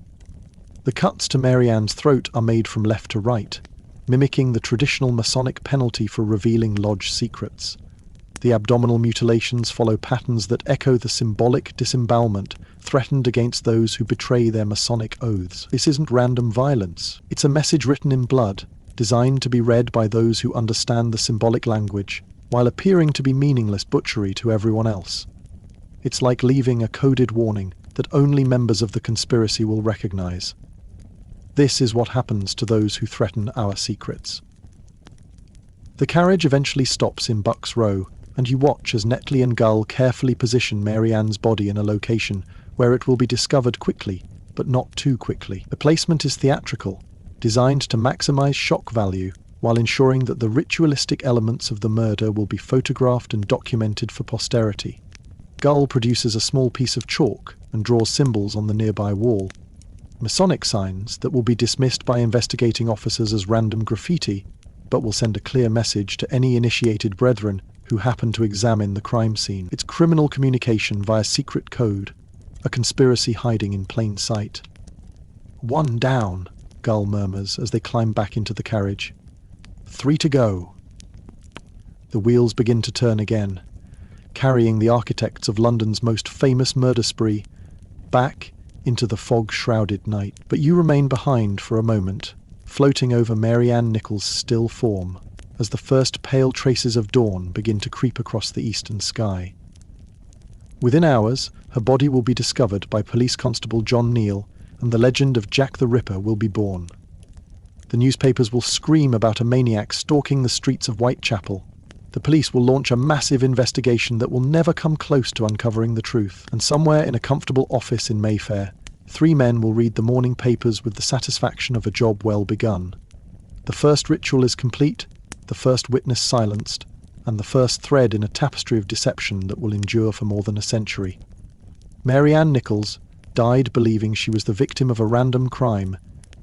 The cuts to Mary Ann's throat are made from left to right, mimicking the traditional Masonic penalty for revealing lodge secrets. The abdominal mutilations follow patterns that echo the symbolic disembowelment threatened against those who betray their Masonic oaths. This isn't random violence. It's a message written in blood, designed to be read by those who understand the symbolic language, while appearing to be meaningless butchery to everyone else. It's like leaving a coded warning that only members of the conspiracy will recognize. This is what happens to those who threaten our secrets. The carriage eventually stops in Bucks Row, and you watch as Netley and Gull carefully position Mary Ann's body in a location where it will be discovered quickly, but not too quickly. The placement is theatrical, designed to maximize shock value, while ensuring that the ritualistic elements of the murder will be photographed and documented for posterity. Gull produces a small piece of chalk and draws symbols on the nearby wall. Masonic signs that will be dismissed by investigating officers as random graffiti, but will send a clear message to any initiated brethren who happen to examine the crime scene. It's criminal communication via secret code, a conspiracy hiding in plain sight. "One down," Gull murmurs as they climb back into the carriage. "3 to go." The wheels begin to turn again, carrying the architects of London's most famous murder spree back into the fog-shrouded night. But you remain behind for a moment, floating over Mary Ann Nichols' still form, as the first pale traces of dawn begin to creep across the eastern sky. Within hours, her body will be discovered by Police Constable John Neal, and the legend of Jack the Ripper will be born. The newspapers will scream about a maniac stalking the streets of Whitechapel. The police will launch a massive investigation that will never come close to uncovering the truth. And somewhere in a comfortable office in Mayfair, 3 men will read the morning papers with the satisfaction of a job well begun. The first ritual is complete, the first witness silenced, and the first thread in a tapestry of deception that will endure for more than a century. Mary Ann Nichols died believing she was the victim of a random crime,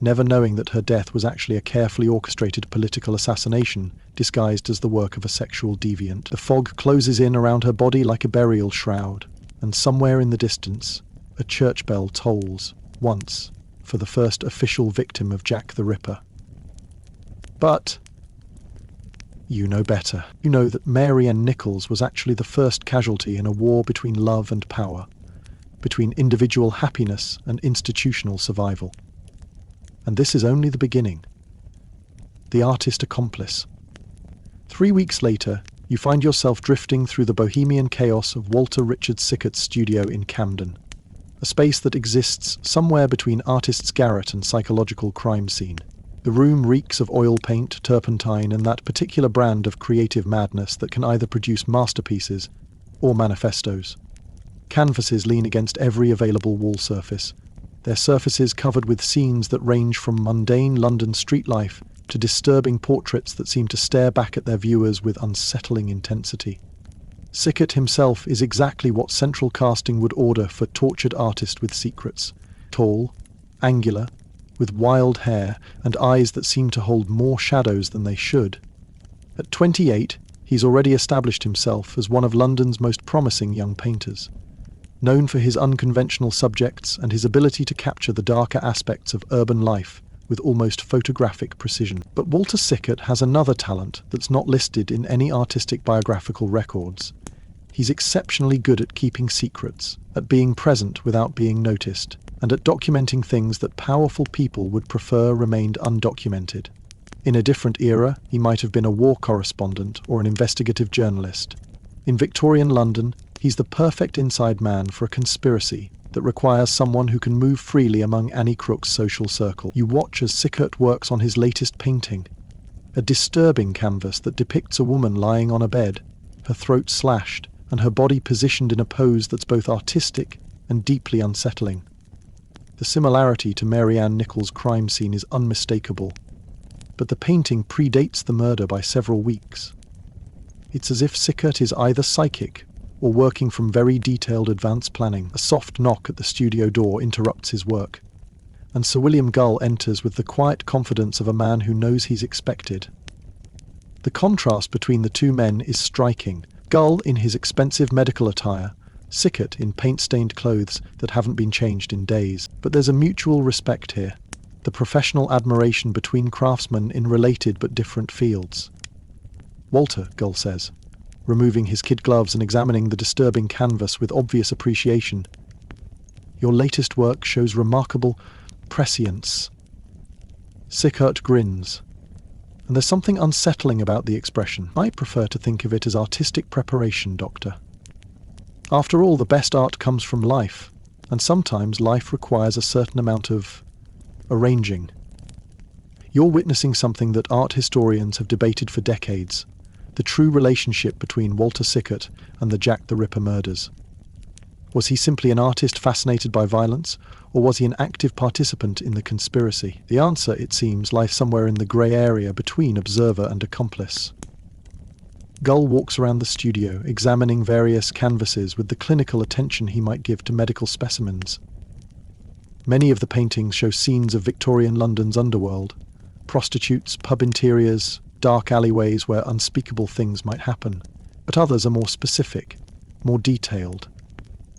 never knowing that her death was actually a carefully orchestrated political assassination disguised as the work of a sexual deviant. The fog closes in around her body like a burial shroud, and somewhere in the distance, a church bell tolls, once, for the first official victim of Jack the Ripper. But you know better. You know that Mary Ann Nichols was actually the first casualty in a war between love and power, between individual happiness and institutional survival. And this is only the beginning. The artist accomplice. 3 weeks later, you find yourself drifting through the bohemian chaos of Walter Richard Sickert's studio in Camden, a space that exists somewhere between artist's garret and psychological crime scene. The room reeks of oil paint, turpentine, and that particular brand of creative madness that can either produce masterpieces or manifestos. Canvases lean against every available wall surface, their surfaces covered with scenes that range from mundane London street life to disturbing portraits that seem to stare back at their viewers with unsettling intensity. Sickert himself is exactly what central casting would order for tortured artist with secrets. Tall, angular, with wild hair and eyes that seem to hold more shadows than they should. At 28, he's already established himself as one of London's most promising young painters, known for his unconventional subjects and his ability to capture the darker aspects of urban life with almost photographic precision. But Walter Sickert has another talent that's not listed in any artistic biographical records. He's exceptionally good at keeping secrets, at being present without being noticed, and at documenting things that powerful people would prefer remained undocumented. In a different era, he might have been a war correspondent or an investigative journalist. In Victorian London, he's the perfect inside man for a conspiracy that requires someone who can move freely among Annie Crook's social circle. You watch as Sickert works on his latest painting, a disturbing canvas that depicts a woman lying on a bed, her throat slashed, and her body positioned in a pose that's both artistic and deeply unsettling. The similarity to Mary Ann Nichols' crime scene is unmistakable, but the painting predates the murder by several weeks. It's as if Sickert is either psychic or working from very detailed advanced planning. A soft knock at the studio door interrupts his work, and Sir William Gull enters with the quiet confidence of a man who knows he's expected. The contrast between the 2 men is striking. Gull in his expensive medical attire, Sickert in paint-stained clothes that haven't been changed in days. But there's a mutual respect here, the professional admiration between craftsmen in related but different fields. Walter, Gull says, removing his kid gloves and examining the disturbing canvas with obvious appreciation. Your latest work shows remarkable prescience. Sickert grins. And there's something unsettling about the expression. I prefer to think of it as artistic preparation, Doctor. After all, the best art comes from life, and sometimes life requires a certain amount of arranging. You're witnessing something that art historians have debated for decades, the true relationship between Walter Sickert and the Jack the Ripper murders. Was he simply an artist fascinated by violence, or was he an active participant in the conspiracy? The answer, it seems, lies somewhere in the grey area between observer and accomplice. Gull walks around the studio, examining various canvases with the clinical attention he might give to medical specimens. Many of the paintings show scenes of Victorian London's underworld, prostitutes, pub interiors, dark alleyways where unspeakable things might happen. But others are more specific, more detailed,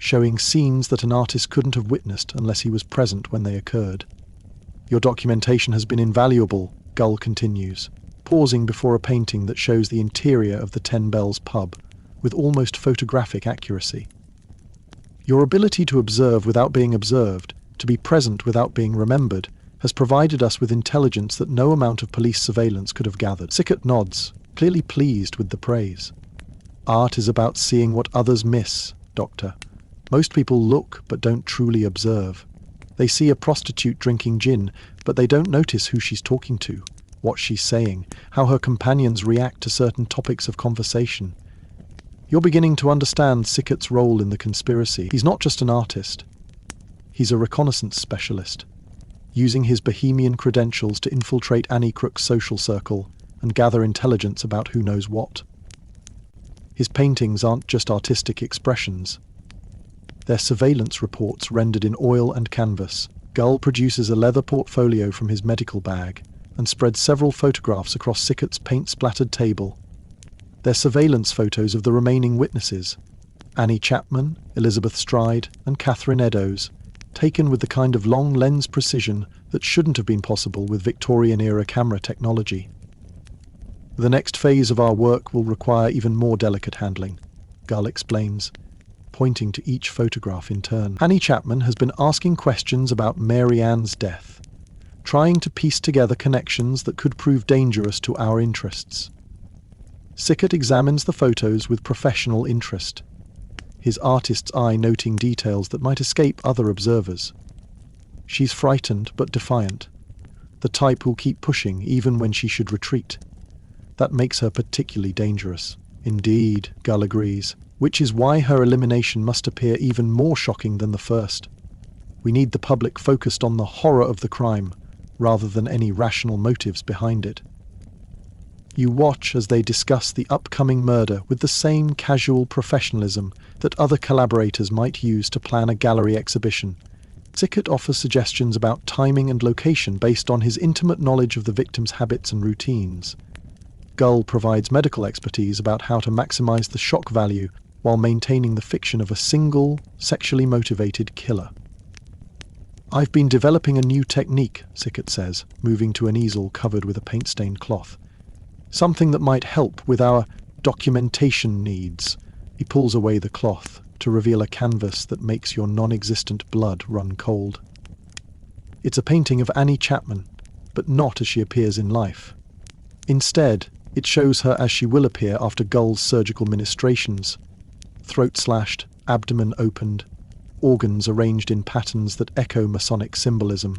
showing scenes that an artist couldn't have witnessed unless he was present when they occurred. Your documentation has been invaluable, Gull continues, pausing before a painting that shows the interior of the Ten Bells pub with almost photographic accuracy. Your ability to observe without being observed, to be present without being remembered, has provided us with intelligence that no amount of police surveillance could have gathered. Sickert nods, clearly pleased with the praise. Art is about seeing what others miss, Doctor. Most people look but don't truly observe. They see a prostitute drinking gin, but they don't notice who she's talking to, what she's saying, how her companions react to certain topics of conversation. You're beginning to understand Sickert's role in the conspiracy. He's not just an artist. He's a reconnaissance specialist, using his bohemian credentials to infiltrate Annie Crook's social circle and gather intelligence about who knows what. His paintings aren't just artistic expressions. They're surveillance reports rendered in oil and canvas. Gull produces a leather portfolio from his medical bag and spreads several photographs across Sickert's paint-splattered table. They're surveillance photos of the remaining witnesses, Annie Chapman, Elizabeth Stride, and Catherine Eddowes, taken with the kind of long lens precision that shouldn't have been possible with Victorian-era camera technology. The next phase of our work will require even more delicate handling, Gull explains, pointing to each photograph in turn. Annie Chapman has been asking questions about Mary Ann's death, trying to piece together connections that could prove dangerous to our interests. Sickert examines the photos with professional interest, his artist's eye noting details that might escape other observers. She's frightened but defiant, the type who'll keep pushing even when she should retreat. That makes her particularly dangerous. Indeed, Gull agrees, which is why her elimination must appear even more shocking than the first. We need the public focused on the horror of the crime, rather than any rational motives behind it. You watch as they discuss the upcoming murder with the same casual professionalism that other collaborators might use to plan a gallery exhibition. Sickert offers suggestions about timing and location based on his intimate knowledge of the victim's habits and routines. Gull provides medical expertise about how to maximize the shock value while maintaining the fiction of a single, sexually motivated killer. I've been developing a new technique, Sickert says, moving to an easel covered with a paint-stained cloth. Something that might help with our documentation needs. He pulls away the cloth to reveal a canvas that makes your non-existent blood run cold. It's a painting of Annie Chapman, but not as she appears in life. Instead, it shows her as she will appear after Gull's surgical ministrations. Throat slashed, abdomen opened, organs arranged in patterns that echo Masonic symbolism.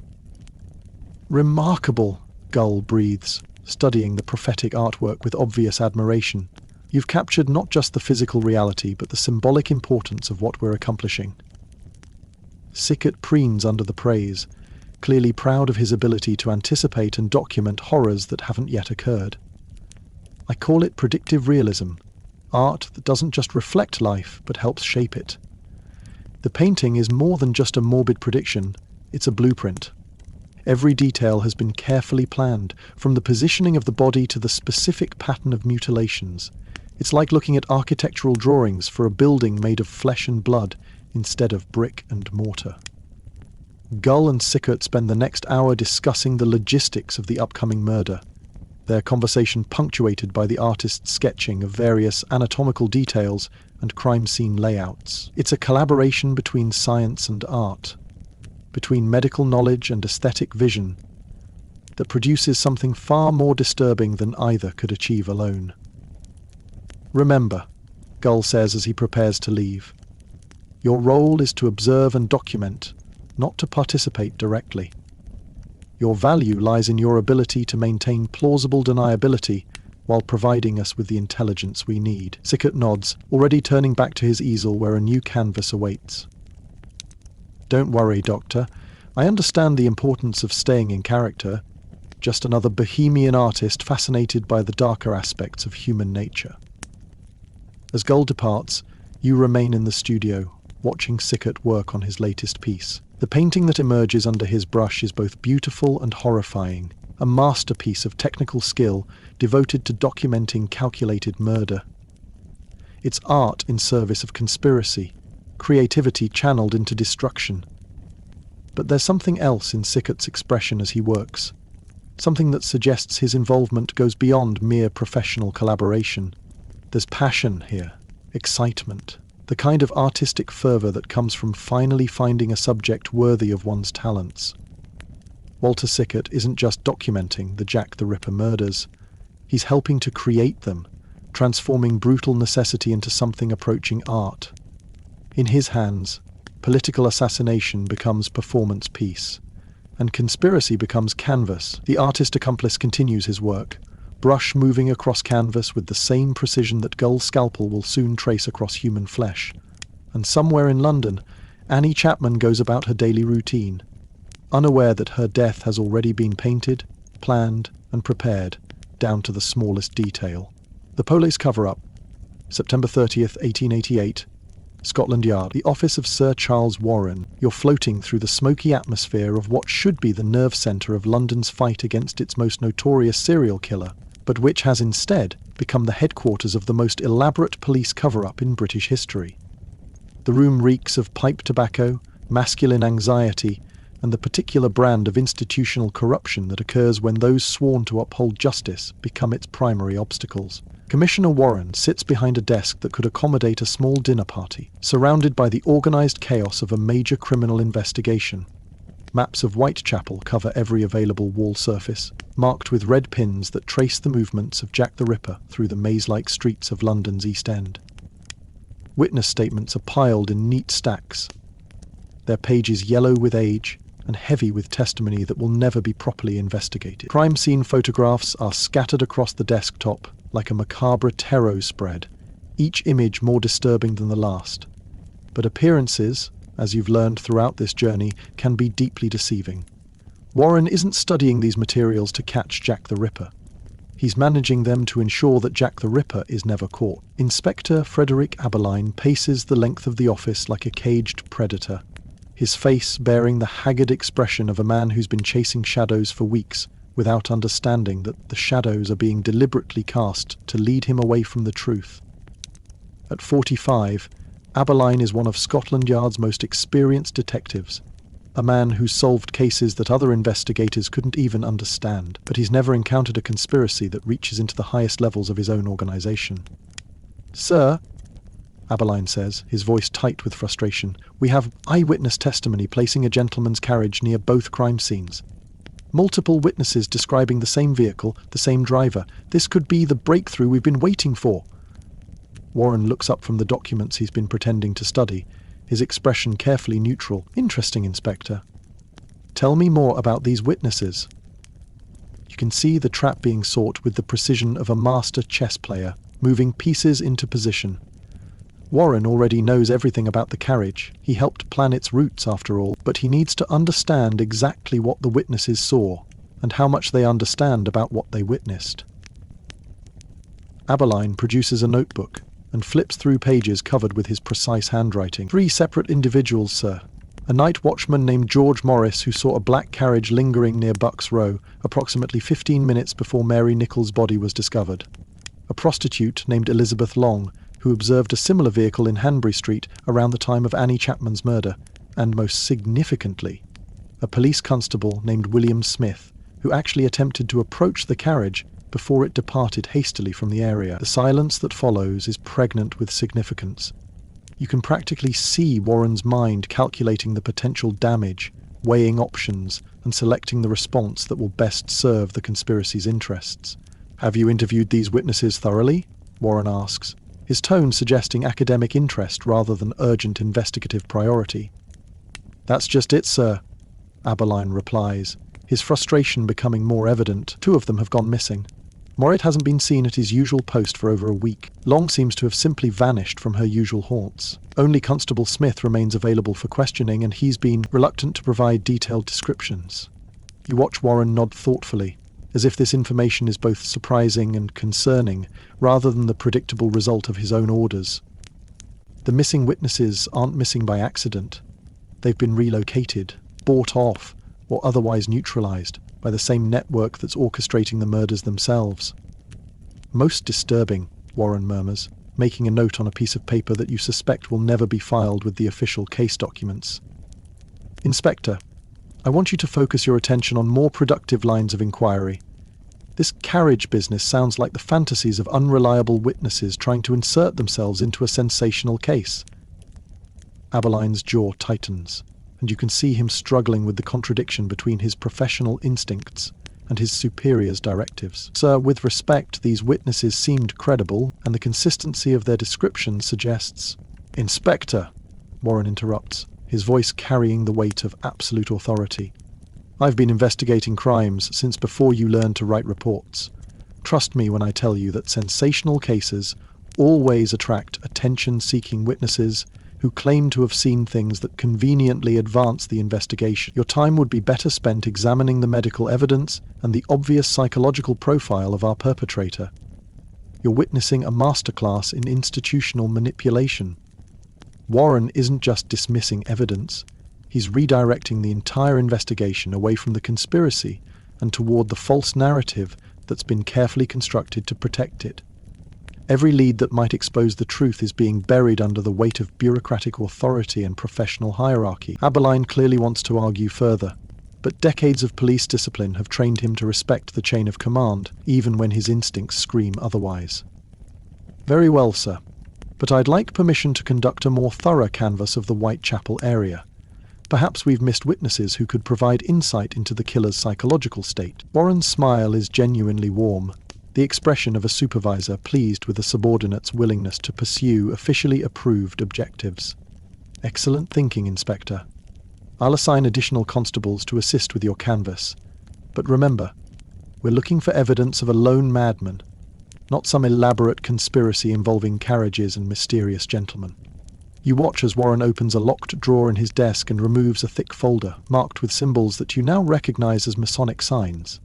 Remarkable, Gull breathes, studying the prophetic artwork with obvious admiration. You've captured not just the physical reality, but the symbolic importance of what we're accomplishing. Sickert preens under the praise, clearly proud of his ability to anticipate and document horrors that haven't yet occurred. I call it predictive realism, art that doesn't just reflect life, but helps shape it. The painting is more than just a morbid prediction, it's a blueprint. Every detail has been carefully planned, from the positioning of the body to the specific pattern of mutilations. It's like looking at architectural drawings for a building made of flesh and blood instead of brick and mortar. Gull and Sickert spend the next hour discussing the logistics of the upcoming murder, their conversation punctuated by the artist's sketching of various anatomical details and crime scene layouts. It's a collaboration between science and art, between medical knowledge and aesthetic vision, that produces something far more disturbing than either could achieve alone. Remember, Gull says as he prepares to leave, your role is to observe and document, not to participate directly. Your value lies in your ability to maintain plausible deniability while providing us with the intelligence we need. Sickert nods, already turning back to his easel where a new canvas awaits. Don't worry, Doctor. I understand the importance of staying in character. Just another bohemian artist fascinated by the darker aspects of human nature. As Gull departs, you remain in the studio, watching Sickert work on his latest piece. The painting that emerges under his brush is both beautiful and horrifying, a masterpiece of technical skill devoted to documenting calculated murder. It's art in service of conspiracy, creativity channeled into destruction. But there's something else in Sickert's expression as he works, something that suggests his involvement goes beyond mere professional collaboration. There's passion here, excitement, the kind of artistic fervor that comes from finally finding a subject worthy of one's talents. Walter Sickert isn't just documenting the Jack the Ripper murders, he's helping to create them, transforming brutal necessity into something approaching art. In his hands, political assassination becomes performance piece, and conspiracy becomes canvas. The artist accomplice continues his work, brush moving across canvas with the same precision that Gull's scalpel will soon trace across human flesh. And somewhere in London, Annie Chapman goes about her daily routine, unaware that her death has already been painted, planned, and prepared, down to the smallest detail. The Police Cover-Up, September 30th, 1888, Scotland Yard. The office of Sir Charles Warren. You're floating through the smoky atmosphere of what should be the nerve centre of London's fight against its most notorious serial killer, but which has instead become the headquarters of the most elaborate police cover-up in British history. The room reeks of pipe tobacco, masculine anxiety, and the particular brand of institutional corruption that occurs when those sworn to uphold justice become its primary obstacles. Commissioner Warren sits behind a desk that could accommodate a small dinner party, surrounded by the organised chaos of a major criminal investigation. Maps of Whitechapel cover every available wall surface, marked with red pins that trace the movements of Jack the Ripper through the maze-like streets of London's East End. Witness statements are piled in neat stacks, their pages yellow with age and heavy with testimony that will never be properly investigated. Crime scene photographs are scattered across the desktop like a macabre tarot spread, each image more disturbing than the last. But appearances, as you've learned throughout this journey, can be deeply deceiving. Warren isn't studying these materials to catch Jack the Ripper. He's managing them to ensure that Jack the Ripper is never caught. Inspector Frederick Aberline paces the length of the office like a caged predator, his face bearing the haggard expression of a man who's been chasing shadows for weeks without understanding that the shadows are being deliberately cast to lead him away from the truth. At 45, Aberline is one of Scotland Yard's most experienced detectives, a man who's solved cases that other investigators couldn't even understand, but he's never encountered a conspiracy that reaches into the highest levels of his own organisation. "Sir," Aberline says, his voice tight with frustration, "we have eyewitness testimony placing a gentleman's carriage near both crime scenes. Multiple witnesses describing the same vehicle, the same driver. This could be the breakthrough we've been waiting for." Warren looks up from the documents he's been pretending to study, his expression carefully neutral. "Interesting, Inspector. Tell me more about these witnesses." You can see the trap being sought with the precision of a master chess player, moving pieces into position. Warren already knows everything about the carriage. He helped plan its routes, after all, but he needs to understand exactly what the witnesses saw and how much they understand about what they witnessed. Aberline produces a notebook and flips through pages covered with his precise handwriting. "3 separate individuals, sir. A night watchman named George Morris who saw a black carriage lingering near Bucks Row approximately 15 minutes before Mary Nichols' body was discovered. a prostitute named Elizabeth Long, who observed a similar vehicle in Hanbury Street around the time of Annie Chapman's murder, and most significantly, a police constable named William Smith, who actually attempted to approach the carriage before it departed hastily from the area. The silence that follows is pregnant with significance. You can practically see Warren's mind calculating the potential damage, weighing options, and selecting the response that will best serve the conspiracy's interests. "Have you interviewed these witnesses thoroughly?" Warren asks, his tone suggesting academic interest rather than urgent investigative priority. "That's just it, sir," Abberline replies, his frustration becoming more evident. "Two of them have gone missing. Morit hasn't been seen at his usual post for over a week. Long seems to have simply vanished from her usual haunts. Only Constable Smith remains available for questioning, and he's been reluctant to provide detailed descriptions." You watch Warren nod thoughtfully, as if this information is both surprising and concerning, rather than the predictable result of his own orders. The missing witnesses aren't missing by accident. They've been relocated, bought off, or otherwise neutralized by the same network that's orchestrating the murders themselves. "Most disturbing," Warren murmurs, making a note on a piece of paper that you suspect will never be filed with the official case documents. "Inspector, I want you to focus your attention on more productive lines of inquiry. This carriage business sounds like the fantasies of unreliable witnesses trying to insert themselves into a sensational case." Aberline's jaw tightens, and you can see him struggling with the contradiction between his professional instincts and his superior's directives. "Sir, with respect, these witnesses seemed credible, and the consistency of their description suggests—" "Inspector," Warren interrupts, his voice carrying the weight of absolute authority. "I've been investigating crimes since before you learned to write reports. Trust me when I tell you that sensational cases always attract attention-seeking witnesses who claim to have seen things that conveniently advance the investigation. Your time would be better spent examining the medical evidence and the obvious psychological profile of our perpetrator. You're witnessing a masterclass in institutional manipulation." Warren isn't just dismissing evidence, he's redirecting the entire investigation away from the conspiracy and toward the false narrative that's been carefully constructed to protect it. Every lead that might expose the truth is being buried under the weight of bureaucratic authority and professional hierarchy. Abberline clearly wants to argue further, but decades of police discipline have trained him to respect the chain of command, even when his instincts scream otherwise. "Very well, sir, but I'd like permission to conduct a more thorough canvass of the Whitechapel area. Perhaps we've missed witnesses who could provide insight into the killer's psychological state." Warren's smile is genuinely warm, the expression of a supervisor pleased with a subordinate's willingness to pursue officially approved objectives. "Excellent thinking, Inspector. I'll assign additional constables to assist with your canvass. But remember, we're looking for evidence of a lone madman, not some elaborate conspiracy involving carriages and mysterious gentlemen." You watch as Warren opens a locked drawer in his desk and removes a thick folder marked with symbols that you now recognize as Masonic signs.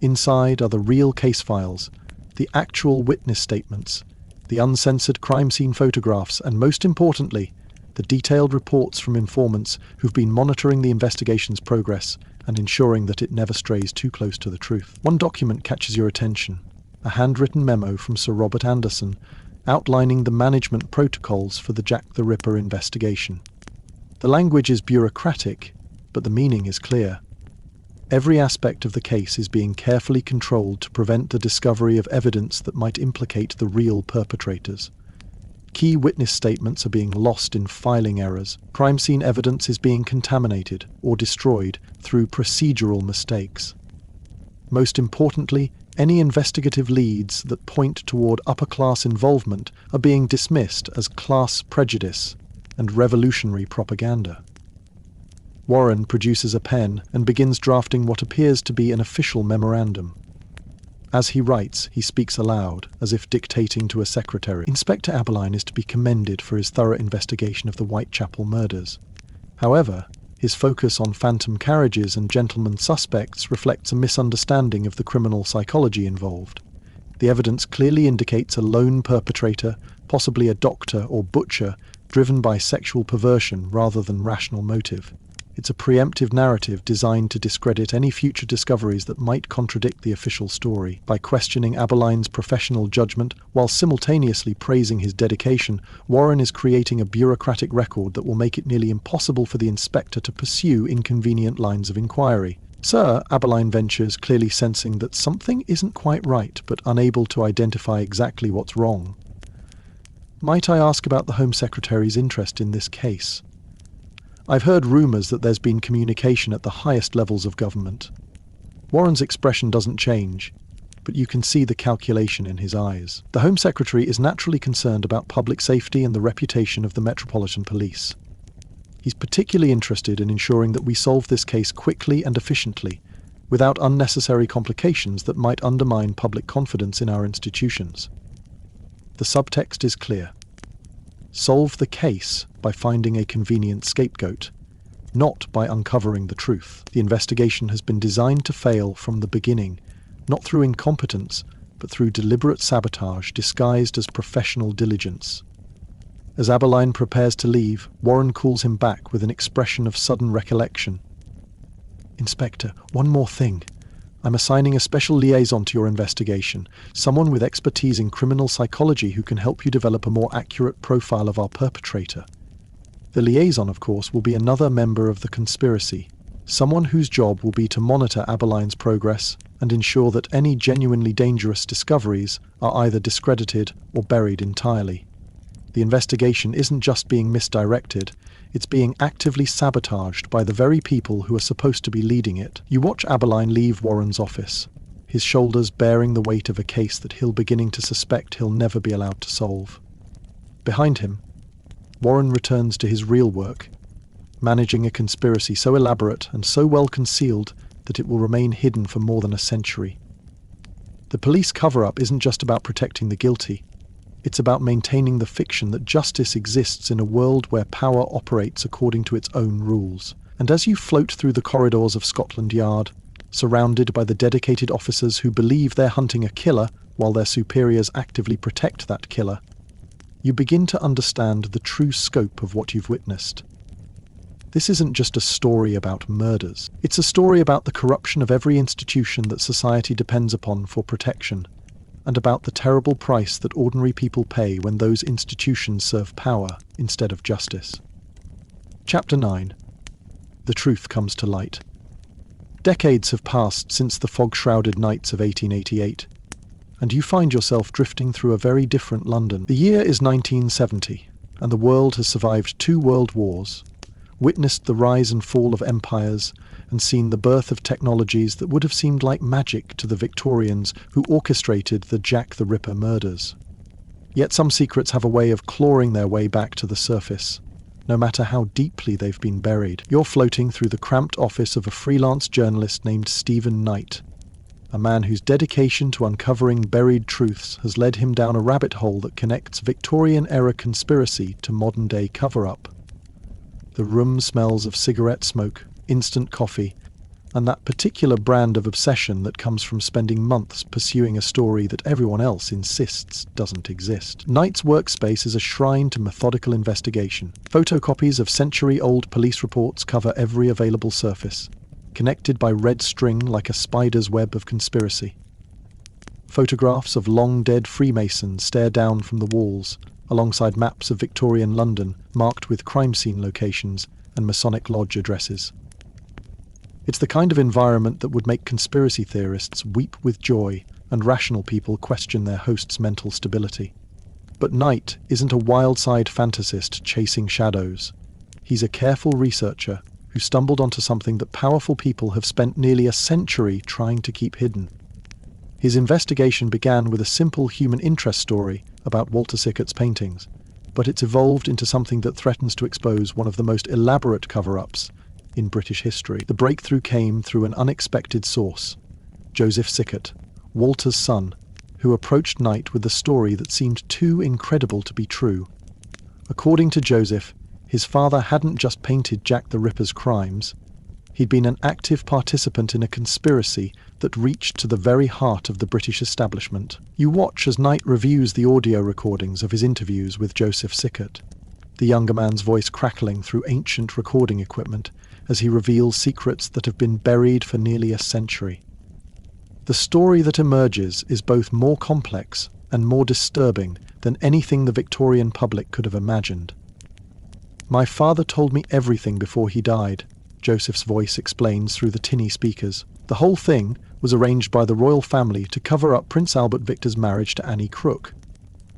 Inside are the real case files, the actual witness statements, the uncensored crime scene photographs, and most importantly, the detailed reports from informants who've been monitoring the investigation's progress and ensuring that it never strays too close to the truth. One document catches your attention, a handwritten memo from Sir Robert Anderson outlining the management protocols for the Jack the Ripper investigation. The language is bureaucratic, but the meaning is clear. Every aspect of the case is being carefully controlled to prevent the discovery of evidence that might implicate the real perpetrators. Key witness statements are being lost in filing errors. Crime scene evidence is being contaminated or destroyed through procedural mistakes. Most importantly, any investigative leads that point toward upper-class involvement are being dismissed as class prejudice and revolutionary propaganda. Warren produces a pen and begins drafting what appears to be an official memorandum. As he writes, he speaks aloud, as if dictating to a secretary. Inspector Abberline is to be commended for his thorough investigation of the Whitechapel murders. However, his focus on phantom carriages and gentleman suspects reflects a misunderstanding of the criminal psychology involved. The evidence clearly indicates a lone perpetrator, possibly a doctor or butcher, driven by sexual perversion rather than rational motive. It's a preemptive narrative designed to discredit any future discoveries that might contradict the official story. By questioning Aberline's professional judgment while simultaneously praising his dedication, Warren is creating a bureaucratic record that will make it nearly impossible for the inspector to pursue inconvenient lines of inquiry. Sir, Aberline ventures, clearly sensing that something isn't quite right, but unable to identify exactly what's wrong. Might I ask about the Home Secretary's interest in this case? I've heard rumours that there's been communication at the highest levels of government. Warren's expression doesn't change, but you can see the calculation in his eyes. The Home Secretary is naturally concerned about public safety and the reputation of the Metropolitan Police. He's particularly interested in ensuring that we solve this case quickly and efficiently, without unnecessary complications that might undermine public confidence in our institutions. The subtext is clear. Solve the case by finding a convenient scapegoat, not by uncovering the truth. The investigation has been designed to fail from the beginning, not through incompetence, but through deliberate sabotage disguised as professional diligence. As Aberline prepares to leave, Warren calls him back with an expression of sudden recollection. "Inspector, one more thing. I'm assigning a special liaison to your investigation, someone with expertise in criminal psychology who can help you develop a more accurate profile of our perpetrator. The liaison, of course, will be another member of the conspiracy, someone whose job will be to monitor Aberline's progress and ensure that any genuinely dangerous discoveries are either discredited or buried entirely. The investigation isn't just being misdirected, it's being actively sabotaged by the very people who are supposed to be leading it." You watch Aberline leave Warren's office, his shoulders bearing the weight of a case that he'll beginning to suspect he'll never be allowed to solve. Behind him, Warren returns to his real work, managing a conspiracy so elaborate and so well concealed that it will remain hidden for more than a century. The police cover-up isn't just about protecting the guilty. It's about maintaining the fiction that justice exists in a world where power operates according to its own rules. And as you float through the corridors of Scotland Yard, surrounded by the dedicated officers who believe they're hunting a killer while their superiors actively protect that killer, you begin to understand the true scope of what you've witnessed. This isn't just a story about murders. It's a story about the corruption of every institution that society depends upon for protection, and about the terrible price that ordinary people pay when those institutions serve power instead of justice. Chapter 9. The truth comes to light. Decades have passed since the fog-shrouded nights of 1888, and you find yourself drifting through a very different London. The year is 1970, and the world has survived 2 world wars, witnessed the rise and fall of empires, and seen the birth of technologies that would have seemed like magic to the Victorians who orchestrated the Jack the Ripper murders. Yet some secrets have a way of clawing their way back to the surface, no matter how deeply they've been buried. You're floating through the cramped office of a freelance journalist named Stephen Knight, a man whose dedication to uncovering buried truths has led him down a rabbit hole that connects Victorian-era conspiracy to modern-day cover-up. The room smells of cigarette smoke, instant coffee, and that particular brand of obsession that comes from spending months pursuing a story that everyone else insists doesn't exist. Knight's workspace is a shrine to methodical investigation. Photocopies of century-old police reports cover every available surface, connected by red string like a spider's web of conspiracy. Photographs of long-dead Freemasons stare down from the walls, alongside maps of Victorian London marked with crime scene locations and Masonic Lodge addresses. It's the kind of environment that would make conspiracy theorists weep with joy and rational people question their host's mental stability. But Knight isn't a wild-side fantasist chasing shadows. He's a careful researcher who stumbled onto something that powerful people have spent nearly a century trying to keep hidden. His investigation began with a simple human interest story about Walter Sickert's paintings, but it's evolved into something that threatens to expose one of the most elaborate cover-ups in British history. The breakthrough came through an unexpected source, Joseph Sickert, Walter's son, who approached Knight with a story that seemed too incredible to be true. According to Joseph, his father hadn't just painted Jack the Ripper's crimes, he'd been an active participant in a conspiracy that reached to the very heart of the British establishment. You watch as Knight reviews the audio recordings of his interviews with Joseph Sickert, the younger man's voice crackling through ancient recording equipment as he reveals secrets that have been buried for nearly a century. The story that emerges is both more complex and more disturbing than anything the Victorian public could have imagined. "My father told me everything before he died," Joseph's voice explains through the tinny speakers. "The whole thing was arranged by the royal family to cover up Prince Albert Victor's marriage to Annie Crook.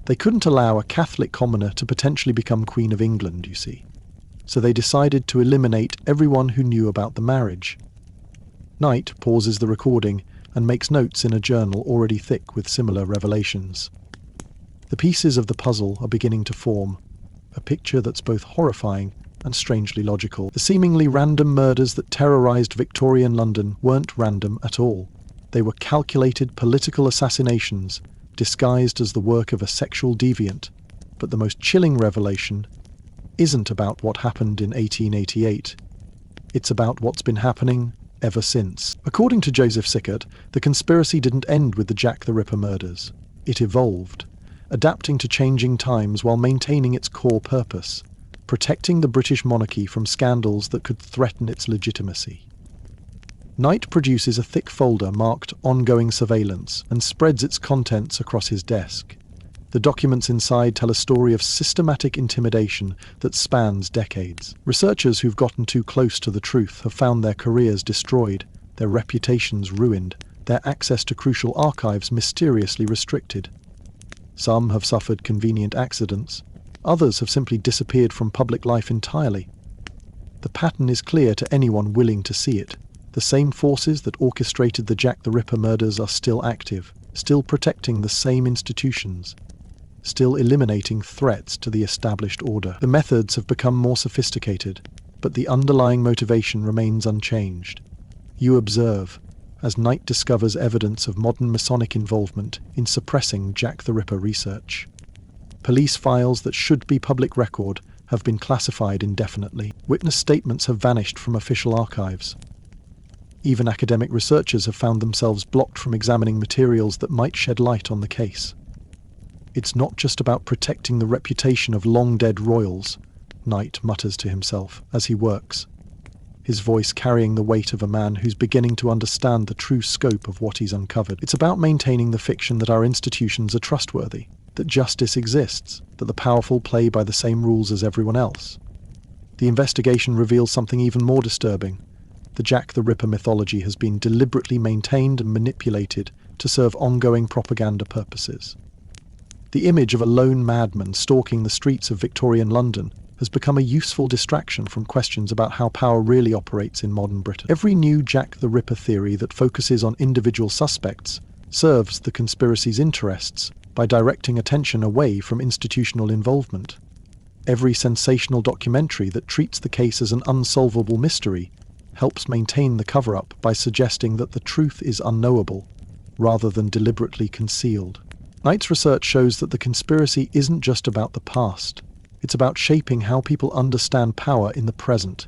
They couldn't allow a Catholic commoner to potentially become Queen of England, you see. So they decided to eliminate everyone who knew about the marriage." Knight pauses the recording and makes notes in a journal already thick with similar revelations. The pieces of the puzzle are beginning to form, a picture that's both horrifying and strangely logical. The seemingly random murders that terrorized Victorian London weren't random at all. They were calculated political assassinations, disguised as the work of a sexual deviant. But the most chilling revelation isn't about what happened in 1888. It's about what's been happening ever since. According to Joseph Sickert, the conspiracy didn't end with the Jack the Ripper murders. It evolved, adapting to changing times while maintaining its core purpose, protecting the British monarchy from scandals that could threaten its legitimacy. Knight produces a thick folder marked "Ongoing Surveillance" and spreads its contents across his desk. The documents inside tell a story of systematic intimidation that spans decades. Researchers who've gotten too close to the truth have found their careers destroyed, their reputations ruined, their access to crucial archives mysteriously restricted. Some have suffered convenient accidents. Others have simply disappeared from public life entirely. The pattern is clear to anyone willing to see it. The same forces that orchestrated the Jack the Ripper murders are still active, still protecting the same institutions, still eliminating threats to the established order. The methods have become more sophisticated, but the underlying motivation remains unchanged. You observe, as Knight discovers evidence of modern Masonic involvement in suppressing Jack the Ripper research. Police files that should be public record have been classified indefinitely. Witness statements have vanished from official archives. Even academic researchers have found themselves blocked from examining materials that might shed light on the case. "It's not just about protecting the reputation of long-dead royals," Knight mutters to himself as he works, his voice carrying the weight of a man who's beginning to understand the true scope of what he's uncovered. "It's about maintaining the fiction that our institutions are trustworthy, that justice exists, that the powerful play by the same rules as everyone else." The investigation reveals something even more disturbing. The Jack the Ripper mythology has been deliberately maintained and manipulated to serve ongoing propaganda purposes. The image of a lone madman stalking the streets of Victorian London has become a useful distraction from questions about how power really operates in modern Britain. Every new Jack the Ripper theory that focuses on individual suspects serves the conspiracy's interests by directing attention away from institutional involvement. Every sensational documentary that treats the case as an unsolvable mystery helps maintain the cover-up by suggesting that the truth is unknowable, rather than deliberately concealed. Knight's research shows that the conspiracy isn't just about the past. It's about shaping how people understand power in the present.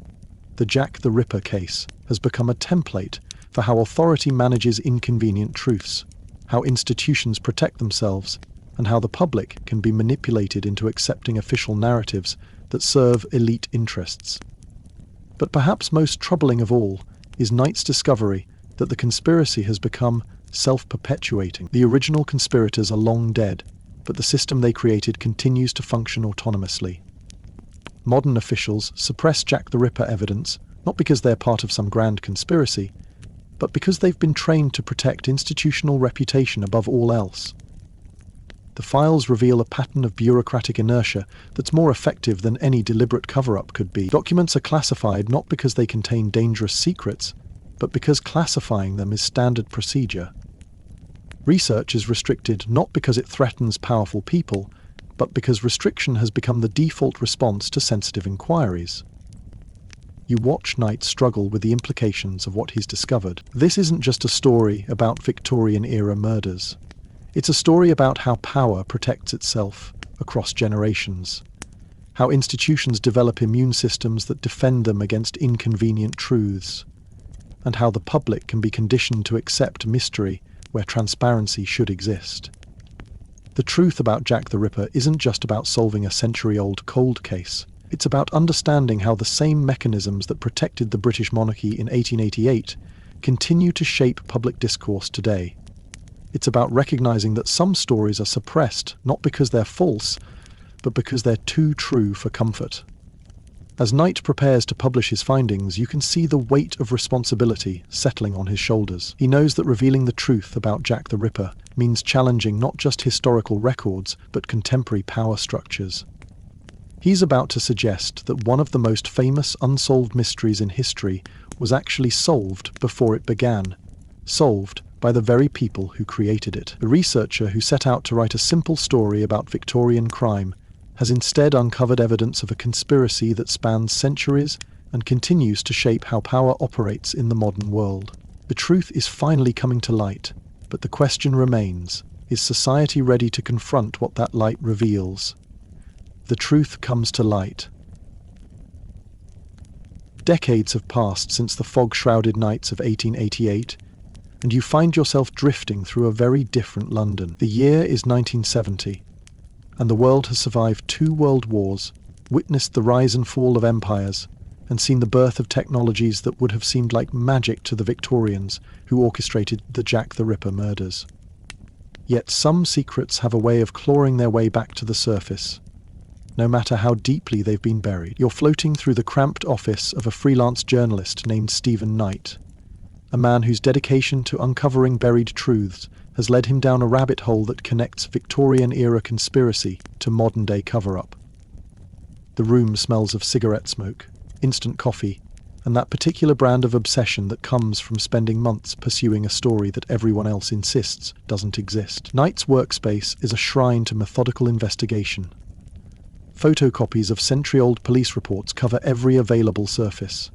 The Jack the Ripper case has become a template for how authority manages inconvenient truths, how institutions protect themselves, and how the public can be manipulated into accepting official narratives that serve elite interests. But perhaps most troubling of all is Knight's discovery that the conspiracy has become self-perpetuating. The original conspirators are long dead, but the system they created continues to function autonomously. Modern officials suppress Jack the Ripper evidence not because they're part of some grand conspiracy, but because they've been trained to protect institutional reputation above all else. The files reveal a pattern of bureaucratic inertia that's more effective than any deliberate cover-up could be. Documents are classified not because they contain dangerous secrets, but because classifying them is standard procedure. Research is restricted not because it threatens powerful people, but because restriction has become the default response to sensitive inquiries. You watch Knight struggle with the implications of what he's discovered. This isn't just a story about Victorian-era murders. It's a story about how power protects itself across generations, how institutions develop immune systems that defend them against inconvenient truths, and how the public can be conditioned to accept mystery where transparency should exist. The truth about Jack the Ripper isn't just about solving a century-old cold case. It's about understanding how the same mechanisms that protected the British monarchy in 1888 continue to shape public discourse today. It's about recognizing that some stories are suppressed not because they're false, but because they're too true for comfort. As Knight prepares to publish his findings, you can see the weight of responsibility settling on his shoulders. He knows that revealing the truth about Jack the Ripper means challenging not just historical records, but contemporary power structures. He's about to suggest that one of the most famous unsolved mysteries in history was actually solved before it began. Solved by the very people who created it. The researcher who set out to write a simple story about Victorian crime has instead uncovered evidence of a conspiracy that spans centuries and continues to shape how power operates in the modern world. The truth is finally coming to light, but the question remains, is society ready to confront what that light reveals? The truth comes to light. Decades have passed since the fog-shrouded nights of 1888, and you find yourself drifting through a very different London. The year is 1970. And the world has survived 2 world wars, witnessed the rise and fall of empires, and seen the birth of technologies that would have seemed like magic to the Victorians who orchestrated the Jack the Ripper murders. Yet some secrets have a way of clawing their way back to the surface, no matter how deeply they've been buried. You're floating through the cramped office of a freelance journalist named Stephen Knight, a man whose dedication to uncovering buried truths has led him down a rabbit hole that connects Victorian-era conspiracy to modern-day cover-up. The room smells of cigarette smoke, instant coffee, and that particular brand of obsession that comes from spending months pursuing a story that everyone else insists doesn't exist. Knight's workspace is a shrine to methodical investigation. Photocopies of century-old police reports cover every available surface,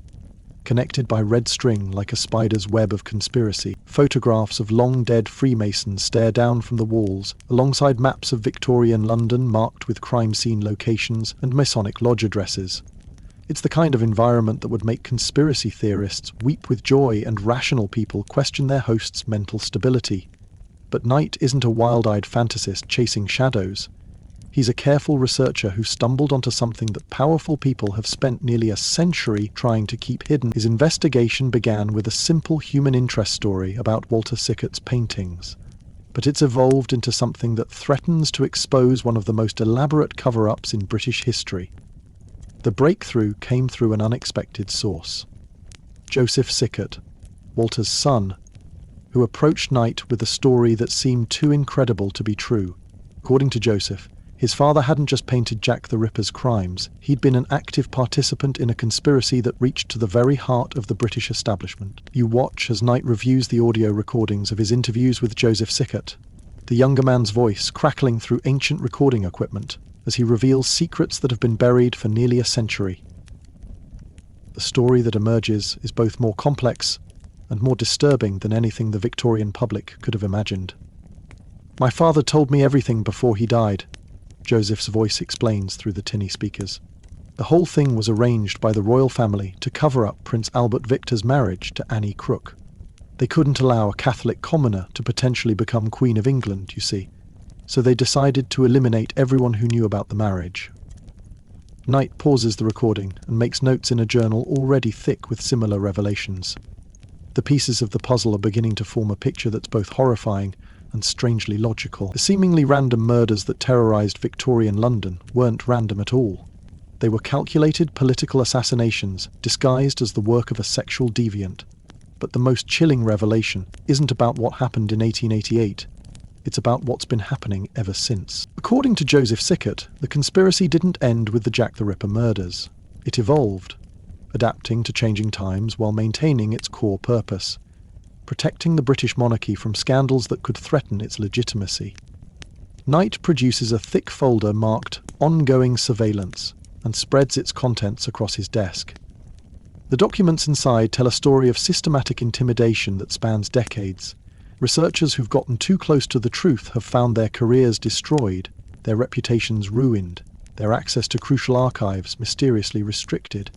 connected by red string like a spider's web of conspiracy. Photographs of long-dead Freemasons stare down from the walls, alongside maps of Victorian London marked with crime scene locations and Masonic lodge addresses. It's the kind of environment that would make conspiracy theorists weep with joy and rational people question their host's mental stability. But Knight isn't a wild-eyed fantasist chasing shadows. He's a careful researcher who stumbled onto something that powerful people have spent nearly a century trying to keep hidden. His investigation began with a simple human interest story about Walter Sickert's paintings, but it's evolved into something that threatens to expose one of the most elaborate cover-ups in British history. The breakthrough came through an unexpected source. Joseph Sickert, Walter's son, who approached Knight with a story that seemed too incredible to be true. According to Joseph, his father hadn't just painted Jack the Ripper's crimes, he'd been an active participant in a conspiracy that reached to the very heart of the British establishment. You watch as Knight reviews the audio recordings of his interviews with Joseph Sickert, the younger man's voice crackling through ancient recording equipment as he reveals secrets that have been buried for nearly a century. The story that emerges is both more complex and more disturbing than anything the Victorian public could have imagined. "My father told me everything before he died," Joseph's voice explains through the tinny speakers. "The whole thing was arranged by the royal family to cover up Prince Albert Victor's marriage to Annie Crook. They couldn't allow a Catholic commoner to potentially become Queen of England, you see, so they decided to eliminate everyone who knew about the marriage." Knight pauses the recording and makes notes in a journal already thick with similar revelations. The pieces of the puzzle are beginning to form a picture that's both horrifying and strangely logical. The seemingly random murders that terrorized Victorian London weren't random at all. They were calculated political assassinations disguised as the work of a sexual deviant. But the most chilling revelation isn't about what happened in 1888. It's about what's been happening ever since. According to Joseph Sickert, the conspiracy didn't end with the Jack the Ripper murders. It evolved, adapting to changing times while maintaining its core purpose: protecting the British monarchy from scandals that could threaten its legitimacy. Knight produces a thick folder marked "Ongoing Surveillance" and spreads its contents across his desk. The documents inside tell a story of systematic intimidation that spans decades. Researchers who've gotten too close to the truth have found their careers destroyed, their reputations ruined, their access to crucial archives mysteriously restricted.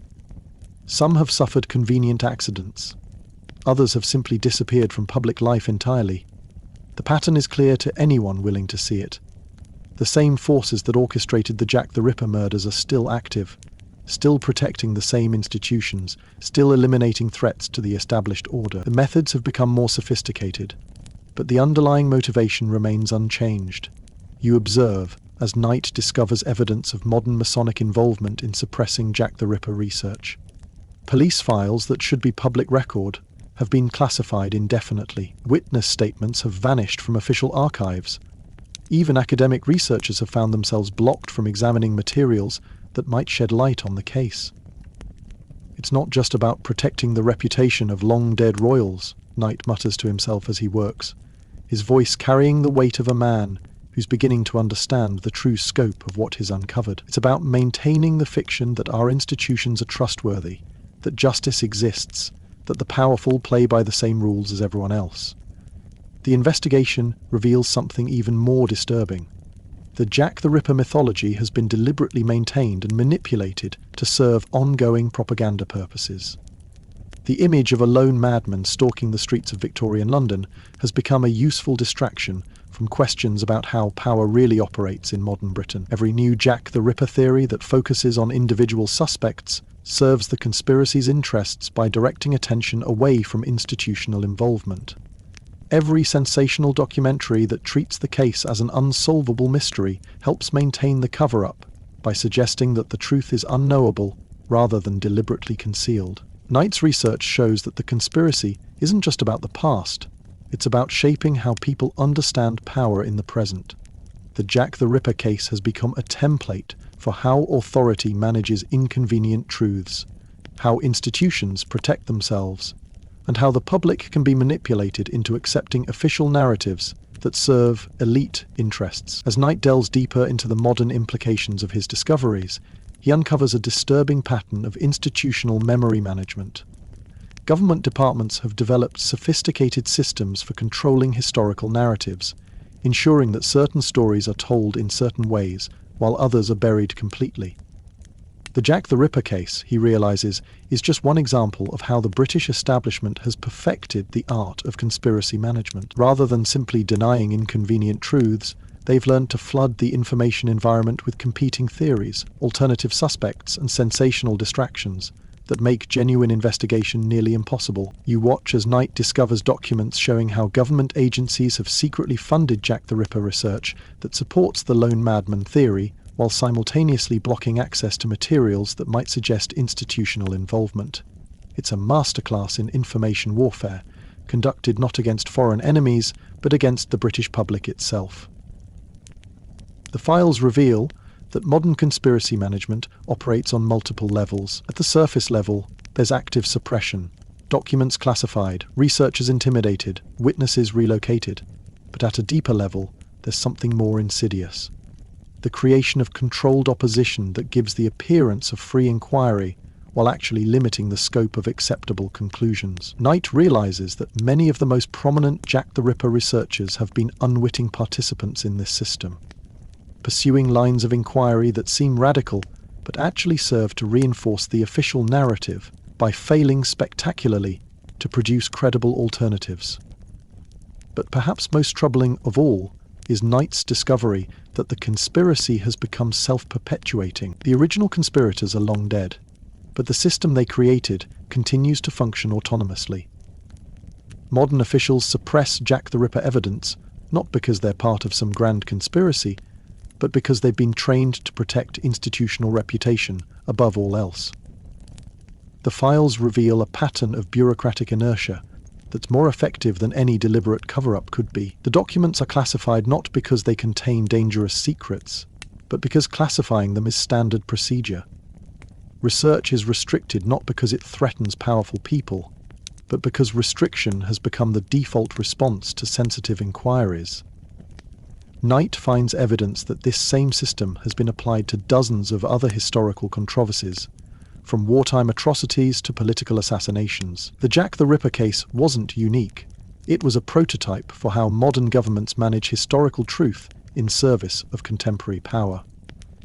Some have suffered convenient accidents. Others have simply disappeared from public life entirely. The pattern is clear to anyone willing to see it. The same forces that orchestrated the Jack the Ripper murders are still active, still protecting the same institutions, still eliminating threats to the established order. The methods have become more sophisticated, but the underlying motivation remains unchanged. You observe as Knight discovers evidence of modern Masonic involvement in suppressing Jack the Ripper research. Police files that should be public record have been classified indefinitely. Witness statements have vanished from official archives. Even academic researchers have found themselves blocked from examining materials that might shed light on the case. It's not just about protecting the reputation of long-dead royals, Knight mutters to himself as he works, his voice carrying the weight of a man who's beginning to understand the true scope of what is uncovered. It's about maintaining the fiction that our institutions are trustworthy, that justice exists, that the powerful play by the same rules as everyone else. The investigation reveals something even more disturbing. The Jack the Ripper mythology has been deliberately maintained and manipulated to serve ongoing propaganda purposes. The image of a lone madman stalking the streets of Victorian London has become a useful distraction from questions about how power really operates in modern Britain. Every new Jack the Ripper theory that focuses on individual suspects serves the conspiracy's interests by directing attention away from institutional involvement. Every sensational documentary that treats the case as an unsolvable mystery helps maintain the cover-up by suggesting that the truth is unknowable rather than deliberately concealed. Knight's research shows that the conspiracy isn't just about the past, it's about shaping how people understand power in the present. The Jack the Ripper case has become a template for how authority manages inconvenient truths, how institutions protect themselves, and how the public can be manipulated into accepting official narratives that serve elite interests. As Knight delves deeper into the modern implications of his discoveries, he uncovers a disturbing pattern of institutional memory management. Government departments have developed sophisticated systems for controlling historical narratives, ensuring that certain stories are told in certain ways while others are buried completely. The Jack the Ripper case, he realizes, is just one example of how the British establishment has perfected the art of conspiracy management. Rather than simply denying inconvenient truths, they've learned to flood the information environment with competing theories, alternative suspects, and sensational distractions that make genuine investigation nearly impossible. You watch as Knight discovers documents showing how government agencies have secretly funded Jack the Ripper research that supports the lone madman theory, while simultaneously blocking access to materials that might suggest institutional involvement. It's a masterclass in information warfare, conducted not against foreign enemies, but against the British public itself. The files reveal that modern conspiracy management operates on multiple levels. At the surface level, there's active suppression, documents classified, researchers intimidated, witnesses relocated. But at a deeper level, there's something more insidious. The creation of controlled opposition that gives the appearance of free inquiry while actually limiting the scope of acceptable conclusions. Knight realizes that many of the most prominent Jack the Ripper researchers have been unwitting participants in this system, pursuing lines of inquiry that seem radical but actually serve to reinforce the official narrative by failing spectacularly to produce credible alternatives. But perhaps most troubling of all is Knight's discovery that the conspiracy has become self-perpetuating. The original conspirators are long dead, but the system they created continues to function autonomously. Modern officials suppress Jack the Ripper evidence, not because they're part of some grand conspiracy, but because they've been trained to protect institutional reputation above all else. The files reveal a pattern of bureaucratic inertia that's more effective than any deliberate cover-up could be. The documents are classified not because they contain dangerous secrets, but because classifying them is standard procedure. Research is restricted not because it threatens powerful people, but because restriction has become the default response to sensitive inquiries. Knight finds evidence that this same system has been applied to dozens of other historical controversies, from wartime atrocities to political assassinations. The Jack the Ripper case wasn't unique. It was a prototype for how modern governments manage historical truth in service of contemporary power.